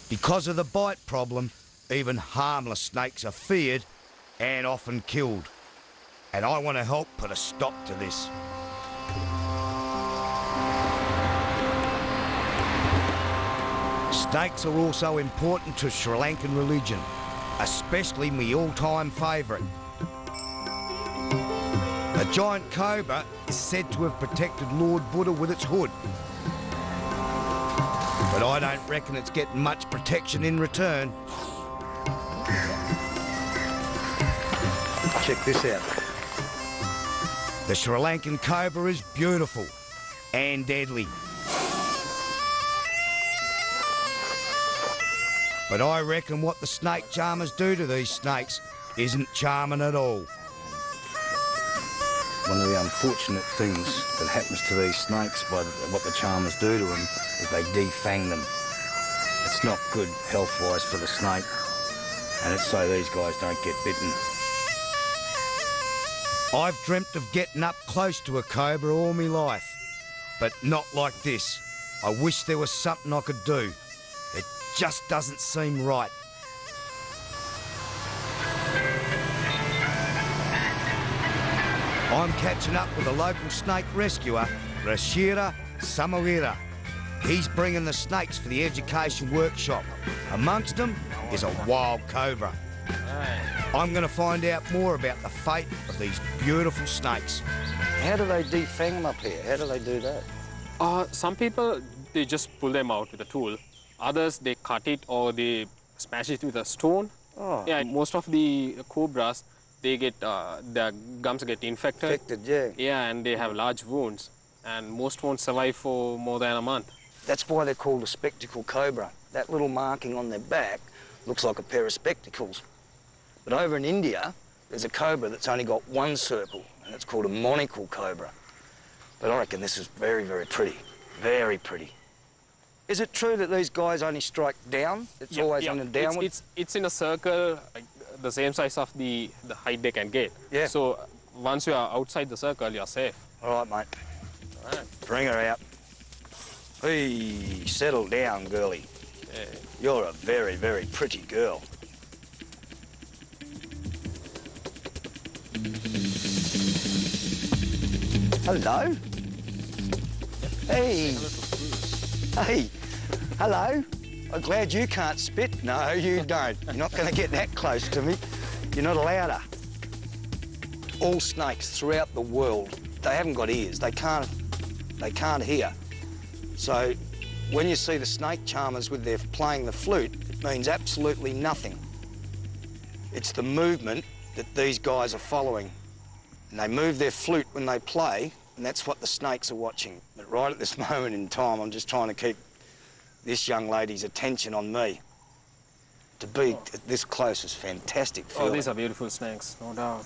Because of the bite problem, even harmless snakes are feared and often killed. And I want to help put a stop to this. Snakes are also important to Sri Lankan religion, especially my all-time favourite. A giant cobra is said to have protected Lord Buddha with its hood. But I don't reckon it's getting much protection in return. Check this out. The Sri Lankan cobra is beautiful and deadly. But I reckon what the snake charmers do to these snakes isn't charming at all. One of the unfortunate things that happens to these snakes by what the charmers do to them is they defang them. It's not good health-wise for the snake, and it's so these guys don't get bitten. I've dreamt of getting up close to a cobra all my life, but not like this. I wish there was something I could do. It just doesn't seem right. I'm catching up with a local snake rescuer, Rashira Samawira. He's bringing the snakes for the education workshop. Amongst them is a wild cobra. I'm going to find out more about the fate of these beautiful snakes. How do they defang them up here? How do they do that? Some people, they just pull them out with a tool. Others, they cut it or they smash it with a stone. Oh. Yeah, most of the cobras, they get, their gums get infected. Infected, yeah. Yeah, and they have large wounds. And most won't survive for more than a month. That's why they're called a spectacle cobra. That little marking on their back looks like a pair of spectacles. But over in India, there's a cobra that's only got one circle, and it's called a monocle cobra. But I reckon this is very, very pretty. Very pretty. Is it true that these guys only strike down? It's always on the downward? It's in a circle, like the same size of the height they can get. Yeah. So once you are outside the circle, you're safe. All right, mate. All right. Bring her out. Hey, settle down, girlie. Yeah. You're a very, very pretty girl. Hello. Hey. Hey. Hello. I'm glad you can't spit. No, you don't. You're not going to get that close to me. You're not allowed to. All snakes throughout the world, they haven't got ears. They can't hear. So when you see the snake charmers with their playing the flute, it means absolutely nothing. It's the movement that these guys are following. And they move their flute when they play, and that's what the snakes are watching. But right at this moment in time, I'm just trying to keep this young lady's attention on me. To be this close is fantastic feeling. Oh, these are beautiful snakes, no doubt.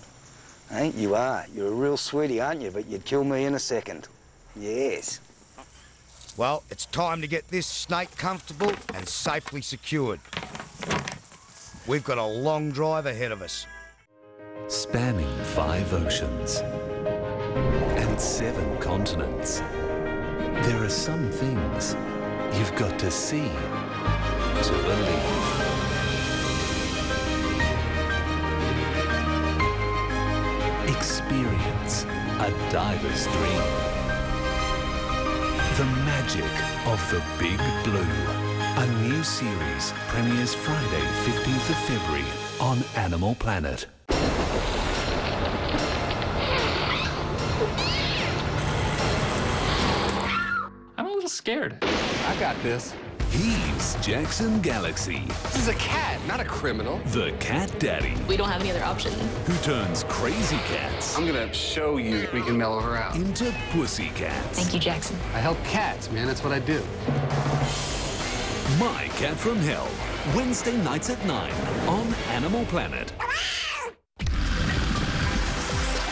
Hey, you are. You're a real sweetie, aren't you? But you'd kill me in a second. Yes. Well, it's time to get this snake comfortable and safely secured. We've got a long drive ahead of us. Spanning 5 oceans and 7 continents, there are some things you've got to see to believe. Experience a diver's dream. The magic of the Big Blue. A new series premieres Friday, 15th of February on Animal Planet. I'm a little scared. I got this. He's Jackson Galaxy. This is a cat, not a criminal. The Cat Daddy. We don't have any other option. Who turns crazy cats. I'm gonna show you we can mellow her out. Into pussy cats. Thank you, Jackson. I help cats, man. That's what I do. My Cat from Hell. Wednesday nights at 9 on Animal Planet.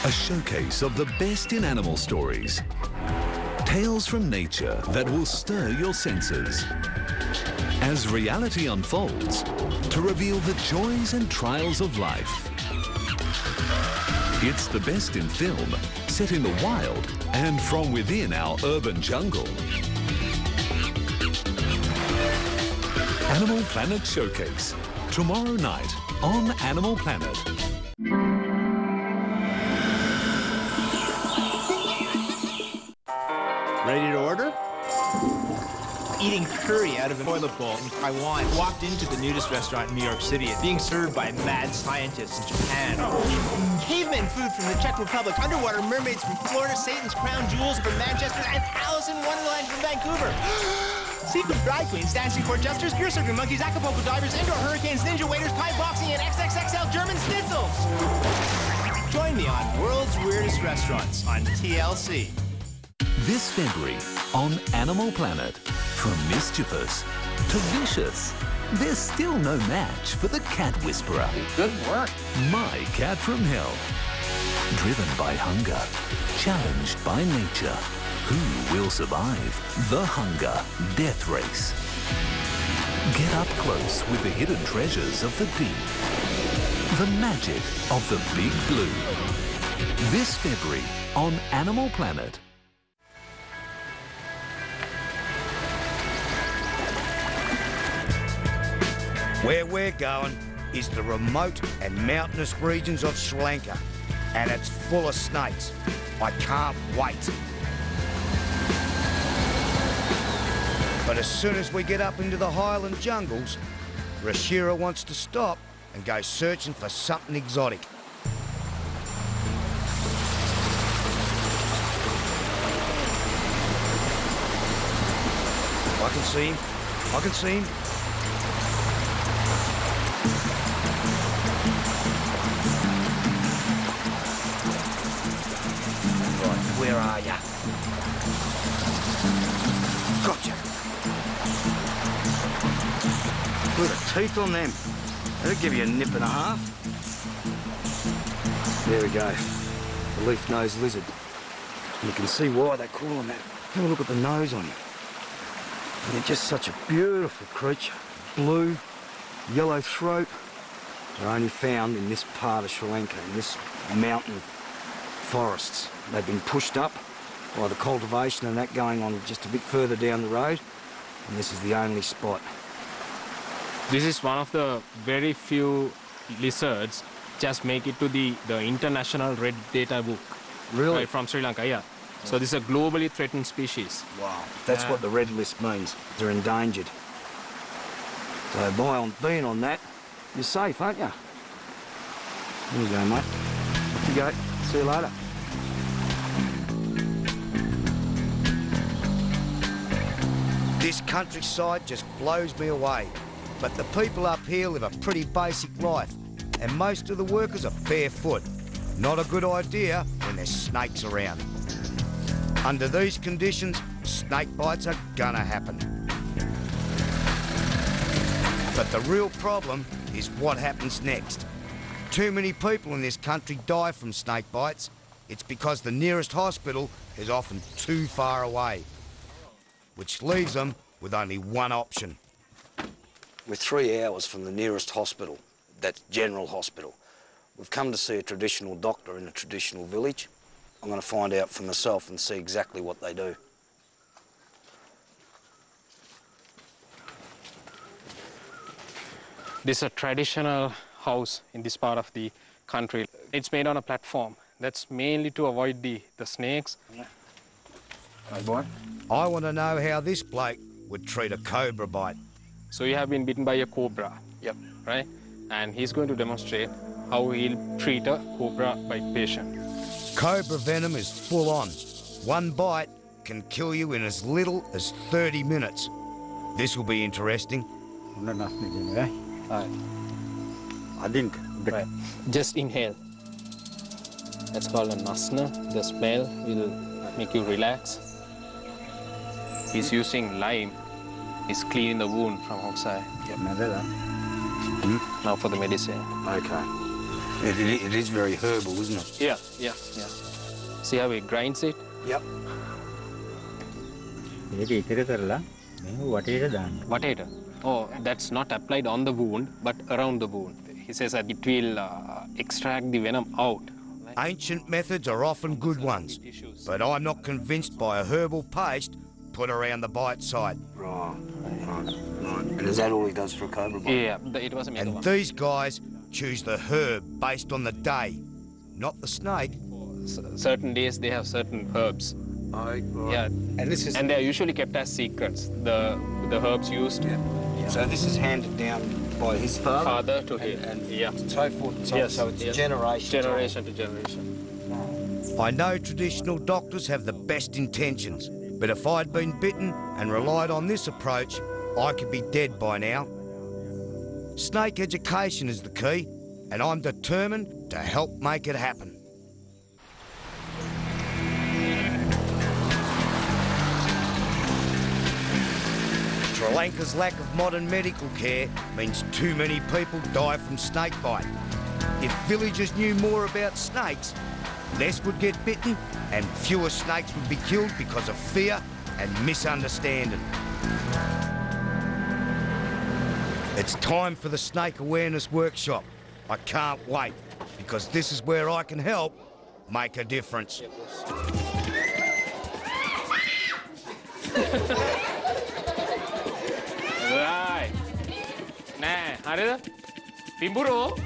A showcase of the best in animal stories. Tales from nature that will stir your senses. As reality unfolds, to reveal the joys and trials of life. It's the best in film, set in the wild and from within our urban jungle. Animal Planet Showcase, tomorrow night on Animal Planet. Ready to order? Eating curry out of a toilet bowl in Taiwan. Walked into the nudist restaurant in New York City, being served by mad scientists in Japan. Caveman food from the Czech Republic. Underwater mermaids from Florida. Satan's crown jewels from Manchester. And Alice in Wonderland from Vancouver. Seafood drag queens, dancing court jesters, pure surfing monkeys, Acapulco divers, indoor hurricanes, ninja waiters, Thai boxing, and XXXL German schnitzels. Join me on World's Weirdest Restaurants on TLC. This February on Animal Planet. From mischievous to vicious, there's still no match for the Cat Whisperer. Good work. My Cat from Hell. Driven by hunger, challenged by nature, who will survive the hunger death race? Get up close with the hidden treasures of the deep. The magic of the big blue. This February on Animal Planet. Where we're going is the remote and mountainous regions of Sri Lanka, and it's full of snakes. I can't wait. But as soon as we get up into the highland jungles, Rashira wants to stop and go searching for something exotic. I can see him. I can see him. Right, where are ya? Gotcha. Look at the teeth on them. That'll give you a nip and a half. There we go. The leaf-nosed lizard. And you can see why they call him that. Have a look at the nose on him. And they're just such a beautiful creature. Blue, yellow throat. They're only found in this part of Sri Lanka, in this mountain forests. They've been pushed up by the cultivation and that going on just a bit further down the road. And this is the only spot. This is one of the very few lizards just make it to the International Red Data Book. Really? Right, from Sri Lanka, yeah. So this is a globally threatened species. Wow. That's what the red list means. They're endangered. So by being on that, you're safe, aren't you? There you go, mate. Off you go. See you later. This countryside just blows me away. But the people up here live a pretty basic life, and most of the workers are barefoot. Not a good idea when there's snakes around. Under these conditions, snake bites are gonna happen. But the real problem is what happens next. Too many people in this country die from snake bites. It's because the nearest hospital is often too far away, which leaves them with only one option. We're 3 hours from the nearest hospital, that's General Hospital. We've come to see a traditional doctor in a traditional village. I'm going to find out for myself and see exactly what they do. This is a traditional house in this part of the country. It's made on a platform. That's mainly to avoid the snakes. Hey, boy. I want to know how this bloke would treat a cobra bite. So you have been bitten by a cobra. Yep. Right? And he's going to demonstrate how he'll treat a cobra bite patient. Cobra venom is full on. One bite can kill you in as little as 30 minutes. This will be interesting. I think. Right. Just inhale. That's called a nasna. The smell will make you relax. He's using lime. He's cleaning the wound from outside. Yep. Now for the medicine. Okay. It is very herbal, isn't it? Yeah. See how he grinds it? Yep. Whatever. Oh, that's not applied on the wound, but around the wound. He says that it will extract the venom out. Ancient methods are often good ones, but I'm not convinced by a herbal paste put around the bite side. Right. And is that all he does for a cobra bite? Yeah, it was a And these guys choose the herb based on the day, not the snake. Certain days they have certain herbs. Right. Yeah, and they're usually kept as secrets. The herbs used. Yeah. So this is handed down by his father to him, and yeah, so forth and so on. Yes, So it's yes. generation to generation. I know traditional doctors have the best intentions, but if I'd been bitten and relied on this approach, I could be dead by now. Snake education is the key, and I'm determined to help make it happen. Sri Lanka's lack of modern medical care means too many people die from snake bite. If villagers knew more about snakes, less would get bitten and fewer snakes would be killed because of fear and misunderstanding. It's time for the Snake Awareness Workshop. I can't wait, because this is where I can help make a difference. Right. Nah, හරිද? පිඹුරෝ.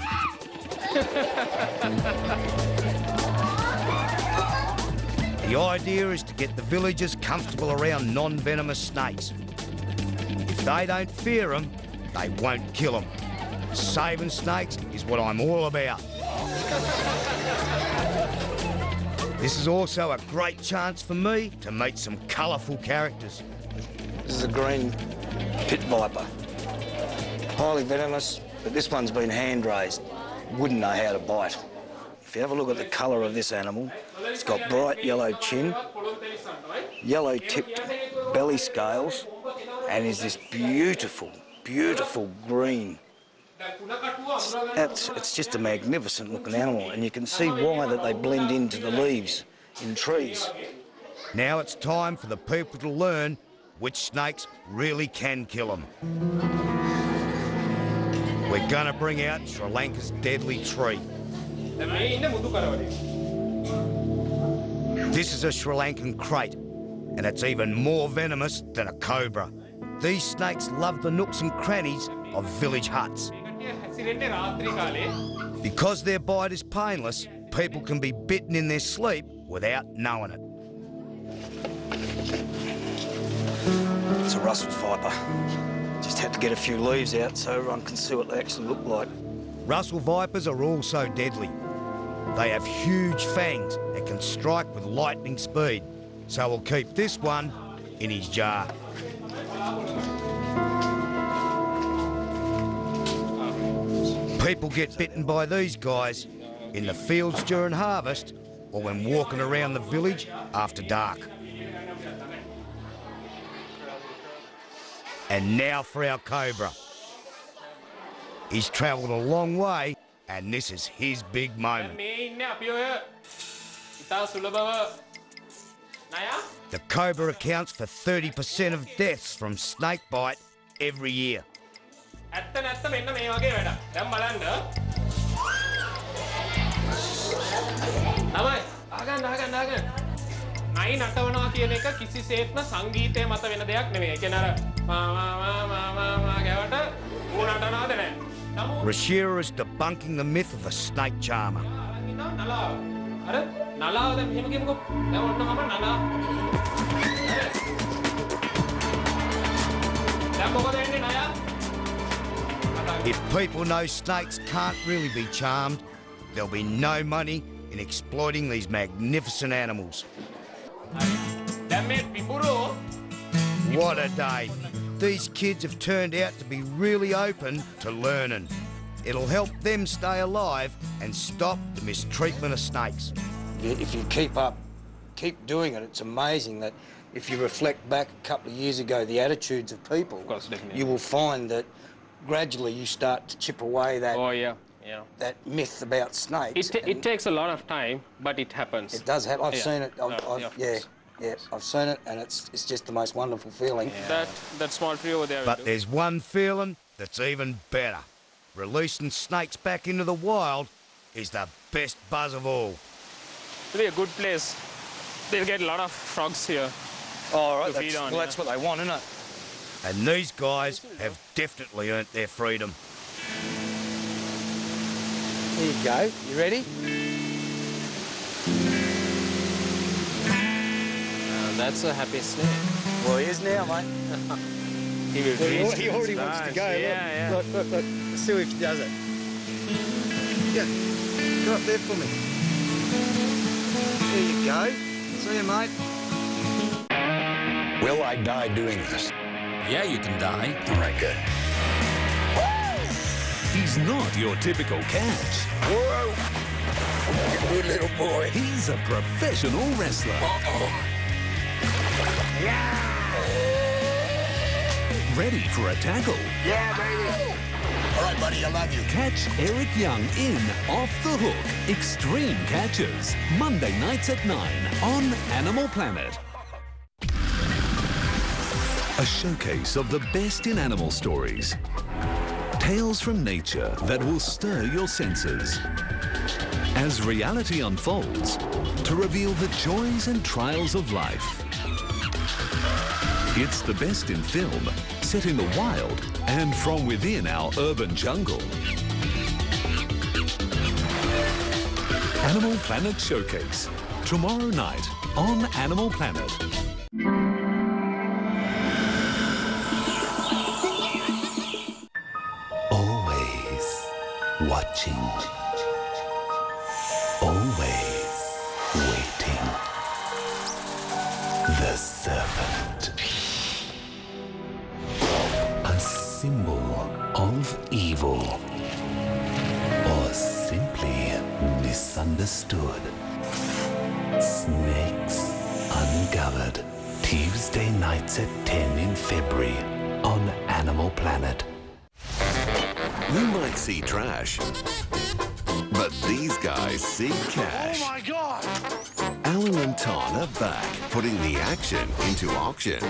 The idea is to get the villagers comfortable around non-venomous snakes. If they don't fear them, they won't kill them. Saving snakes is what I'm all about. This is also a great chance for me to meet some colourful characters. This is a green pit viper. Highly venomous, but this one's been hand-raised. Wouldn't know how to bite. If you have a look at the colour of this animal, it's got bright yellow chin, yellow-tipped belly scales, and is this beautiful, beautiful green. It's just a magnificent-looking animal, and you can see why that they blend into the leaves in trees. Now it's time for the people to learn which snakes really can kill them. We're gonna bring out Sri Lanka's deadly tree. This is a Sri Lankan krait, and it's even more venomous than a cobra. These snakes love the nooks and crannies of village huts. Because their bite is painless, people can be bitten in their sleep without knowing it. It's a Russell's viper. Just had to get a few leaves out so everyone can see what they actually look like. Russell vipers are also deadly. They have huge fangs that can strike with lightning speed, so we'll keep this one in his jar. People get bitten by these guys in the fields during harvest or when walking around the village after dark. And now for our cobra. He's travelled a long way, and this is his big moment. The cobra accounts for 30% of deaths from snake bite every year. නයි නටවනවා කියන එක කිසිසේත්ම සංගීතය මත වෙන දෙයක් නෙමෙයි. ඒ කියන්නේ අර ගැවට ඌ නටනවාද නැහැ. Rashira is debunking the myth of the snake charmer. නලාව. අර නලාව දැන් මෙහෙම කියමුකෝ. දැන් ඔන්නම නලාව. දැන් මොකද වෙන්නේ නයා? If people know snakes can't really be charmed, there'll be no money in exploiting these magnificent animals. What a day. These kids have turned out to be really open to learning. It'll help them stay alive and stop the mistreatment of snakes. If you keep doing it, it's amazing that if you reflect back a couple of years ago, the attitudes of people, you will find that gradually you start to chip away that, that myth about snakes. It takes a lot of time, but it happens. It does happen. I've seen it. I've seen it, and it's just the most wonderful feeling. That small tree over there. But there's one feeling that's even better. Releasing snakes back into the wild is the best buzz of all. It'll be a good place. They'll get a lot of frogs here. Oh, right. Well, that's what they want, isn't it? And these guys have definitely earned their freedom. Here you go. You ready? That's a happy snake. Well, he is now, mate. He already wants to go. Yeah, look. Let's see if he does it. Yeah. Go up there for me. There you go. See you, mate. Will I die doing this? Yeah, you can die. All right, good. He's not your typical cat. Whoa! Good little boy. He's a professional wrestler. Yeah! Ready for a tackle. Yeah, baby. All right, buddy, I love you. Catch Eric Young in Off the Hook Extreme Catches, Monday nights at 9 on Animal Planet. A showcase of the best in animal stories. Tales from nature that will stir your senses. As reality unfolds, to reveal the joys and trials of life. It's the best in film, set in the wild and from within our urban jungle. Animal Planet Showcase, tomorrow night on Animal Planet. Always watching. Always waiting. The serpent. A symbol of evil. Or simply misunderstood. Snakes Uncovered. Tuesday nights at 10 in February on Animal Planet. You might see trash, but these guys see cash. Oh my God! Alan and Ton are back, putting the action into auction.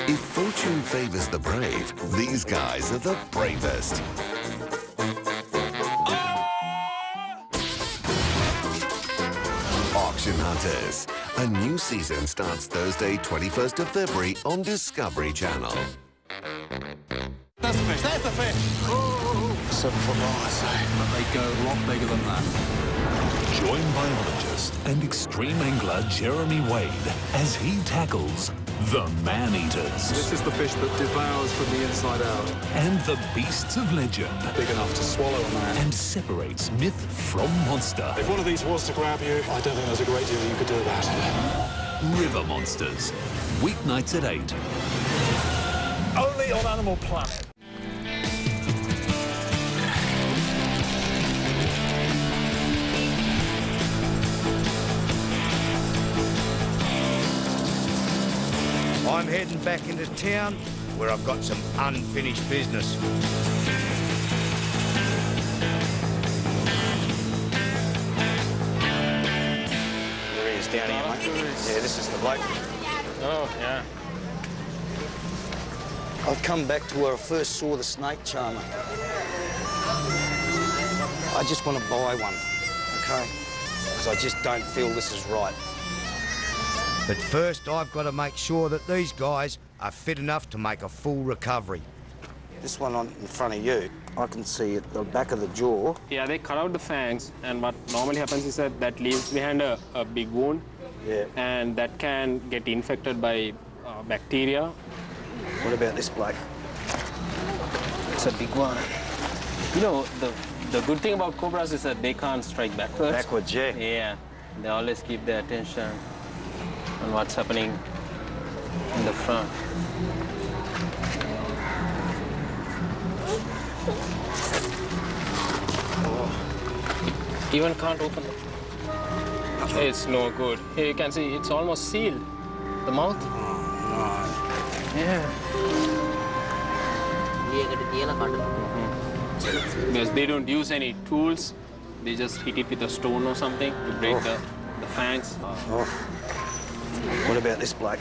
If fortune favors the brave, these guys are the bravest. Auction Hunters. A new season starts Thursday, 21st of February on Discovery Channel. That's the fish, there's the fish! Oh, 7 foot long, I say. But they go a lot bigger than that. Join biologist and extreme angler Jeremy Wade as he tackles the man-eaters. This is the fish that devours from the inside out. And the beasts of legend. Big enough to swallow a man. And separates myth from monster. If one of these was to grab you, I don't think there's a great deal you could do about it. River Monsters. Weeknights at 8. Only on Animal Planet. I'm heading back into town where I've got some unfinished business. There he is down here, mate. Yeah, this is the bloke. Oh, yeah. I've come back to where I first saw the snake charmer. I just want to buy one, okay? Because I just don't feel this is right. But first, I've got to make sure that these guys are fit enough to make a full recovery. This one on in front of you, I can see at the back of the jaw. Yeah, they cut out the fangs, and what normally happens is that leaves behind a big wound. Yeah. And that can get infected by bacteria. What about this bloke? It's a big one. You know, the good thing about cobras is that they can't strike backwards. Backwards, yeah. Yeah. They always keep their attention on what's happening in the front. Even can't open it. It's no good. Here you can see it's almost sealed. The mouth. Oh, Yeah. Because they don't use any tools. They just hit it with a stone or something to break the fangs. Oh. What about this bloke?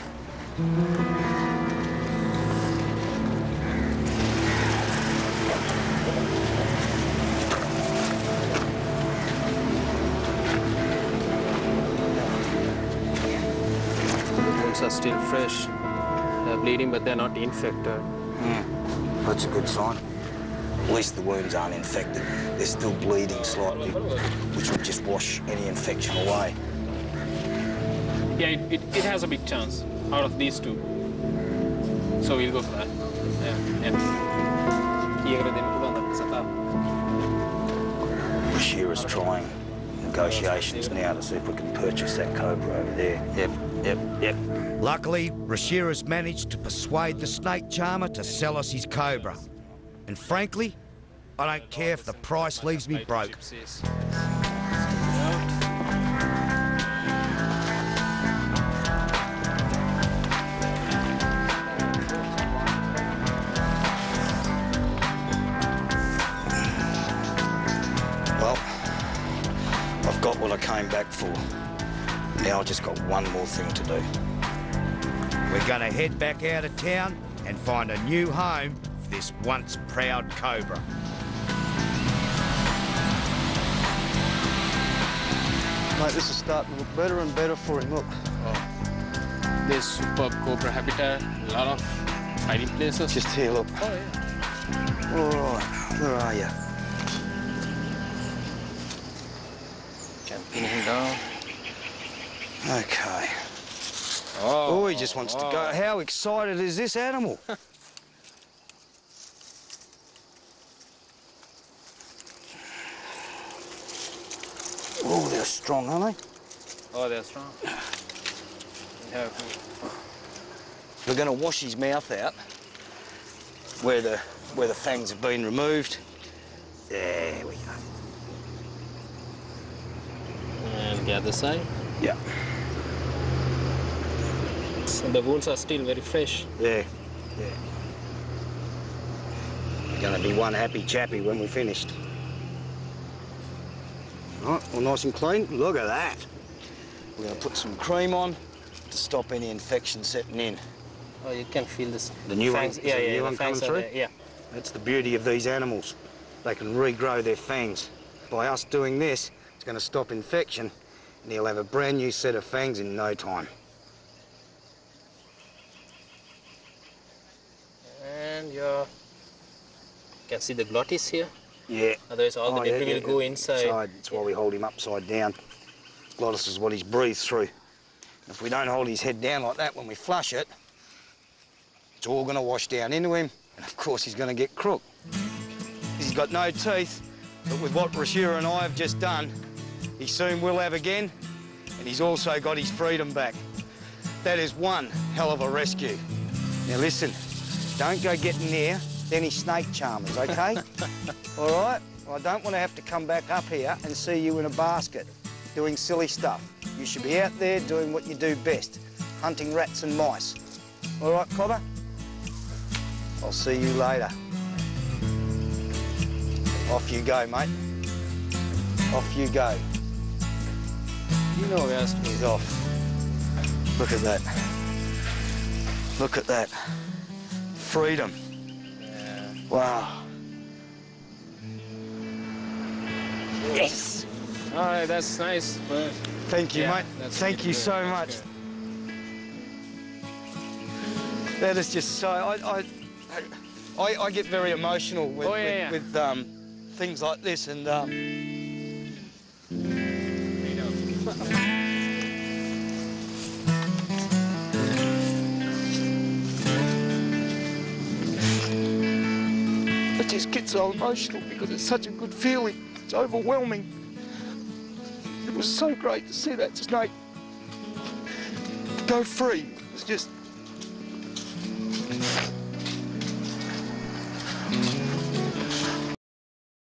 The wounds are still fresh. They're bleeding, but they're not infected. That's a good sign. At least the wounds aren't infected. They're still bleeding slightly, which will just wash any infection away. Yeah, it has a big chance out of these two. So we'll go for that. Rashira's trying negotiations now to see if we can purchase that cobra over there. Yep. Luckily, Rashira's managed to persuade the snake charmer to sell us his cobra. And frankly, I don't care if the price leaves me broke. came back for. Now I just got one more thing to do. We're gonna head back out of town and find a new home for this once proud cobra. Mate, this is starting to look better and better for him, look. Oh. There's superb cobra habitat, a lot of hiding places. Just here, look. Oh, yeah. All right, where are you? Can pin him down. Okay. Oh, he just wants to go. How excited is this animal? Oh, they're strong, aren't they? Oh, they're strong. Yeah. We're going to wash his mouth out where the fangs have been removed. There we go. And the other side? Yeah. So the wounds are still very fresh. Yeah, yeah. You're going to be one happy chappy when we're finished. All right, all nice and clean. Look at that. We're going to put some cream on to stop any infection setting in. Oh, you can feel this. The new fangs. one, Yeah, the yeah, new the one coming fangs are through? there, yeah. That's the beauty of these animals. They can regrow their fangs. By us doing this, it's going to stop infection, and he'll have a brand new set of fangs in no time. And you can see the glottis here. Yeah. Otherwise, all the debris will go inside. That's why we hold him upside down. Glottis is what he's breathed through. If we don't hold his head down like that when we flush it, it's all going to wash down into him, and of course he's going to get crook. He's got no teeth, but with what Rashira and I have just done, he soon will have again, and he's also got his freedom back. That is one hell of a rescue. Now listen, don't go getting near any snake charmers, OK? All right? I don't want to have to come back up here and see you in a basket doing silly stuff. You should be out there doing what you do best, hunting rats and mice. All right, Cobber? I'll see you later. Off you go, mate. Off you go. You know where he's off. Look at that. Look at that. Freedom. Yeah. Wow. Yes. All right, that's nice. But thank you, yeah, mate. Thank you good. so much. That is just so. I get very emotional with, with things like this, and I just get so emotional because it's such a good feeling. It's overwhelming. It was so great to see that snake go free. It was just